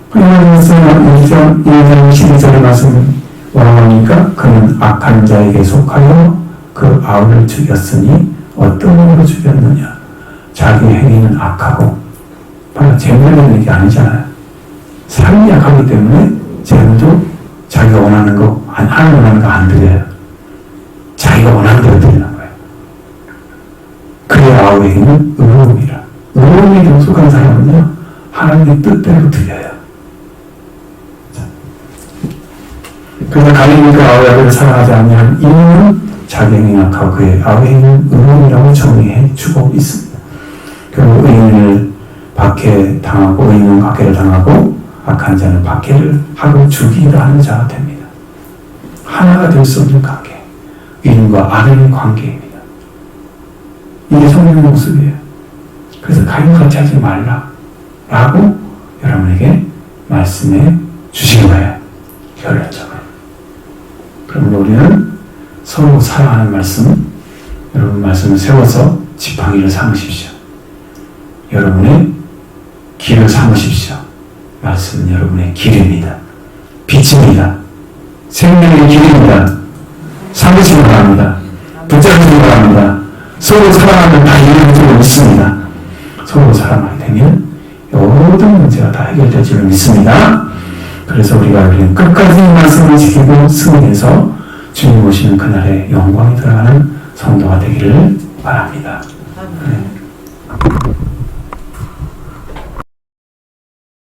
하나님께서 1장 12절의 말씀을 뭐라고 그는 악한 자에게 속하여 그 아우를 죽였으니 어떤 놈으로 죽였느냐. 자기 행위는 악하고 바로 죄물을 얘기 아니잖아요. 삶이 약하기 때문에 죄물도 자기가 원하는 거 하나님 원하는 거 안 드려요. 자기가 원하는 대로 드리는 거예요. 그의 아우의 힘은 의로움이라. 의로움에 속한 사람은요 하나님의 뜻대로 드려요. 그래서 가인이 그 아우의 아들을 사랑하지 아니한 이유는 자기 행위 악하고 그의 아우의 힘은 의로움이라고 정의해 주고 있습니다. 결국 의인을 박해당하고 의인은 박해를 당하고 악한 자는 박해를 하고 죽이기도 하는 자가 됩니다. 하나가 될 수 없는 관계, 의인과 악인의 관계입니다. 이게 성령의 모습이에요. 그래서 가인과 같이 하지 말라 라고 여러분에게 말씀해 주신 거예요. 결론적으로. 그러면 우리는 서로 사랑하는 말씀, 여러분 말씀을 세워서 지팡이를 삼으십시오. 여러분의 길을 삼으십시오. 말씀은 여러분의 길입니다. 빛입니다. 생명의 길입니다. 삼으시기 바랍니다. 붙잡으시기 바랍니다. 서로 사랑하면 다 이루어지고 있습니다. 서로 사랑하게 되면 모든 문제가 다 해결될 줄 믿습니다. 그래서 우리가 끝까지 말씀을 지키고 승리해서 주님 오시는 그날에 영광이 들어가는 성도가 되기를 바랍니다. 네.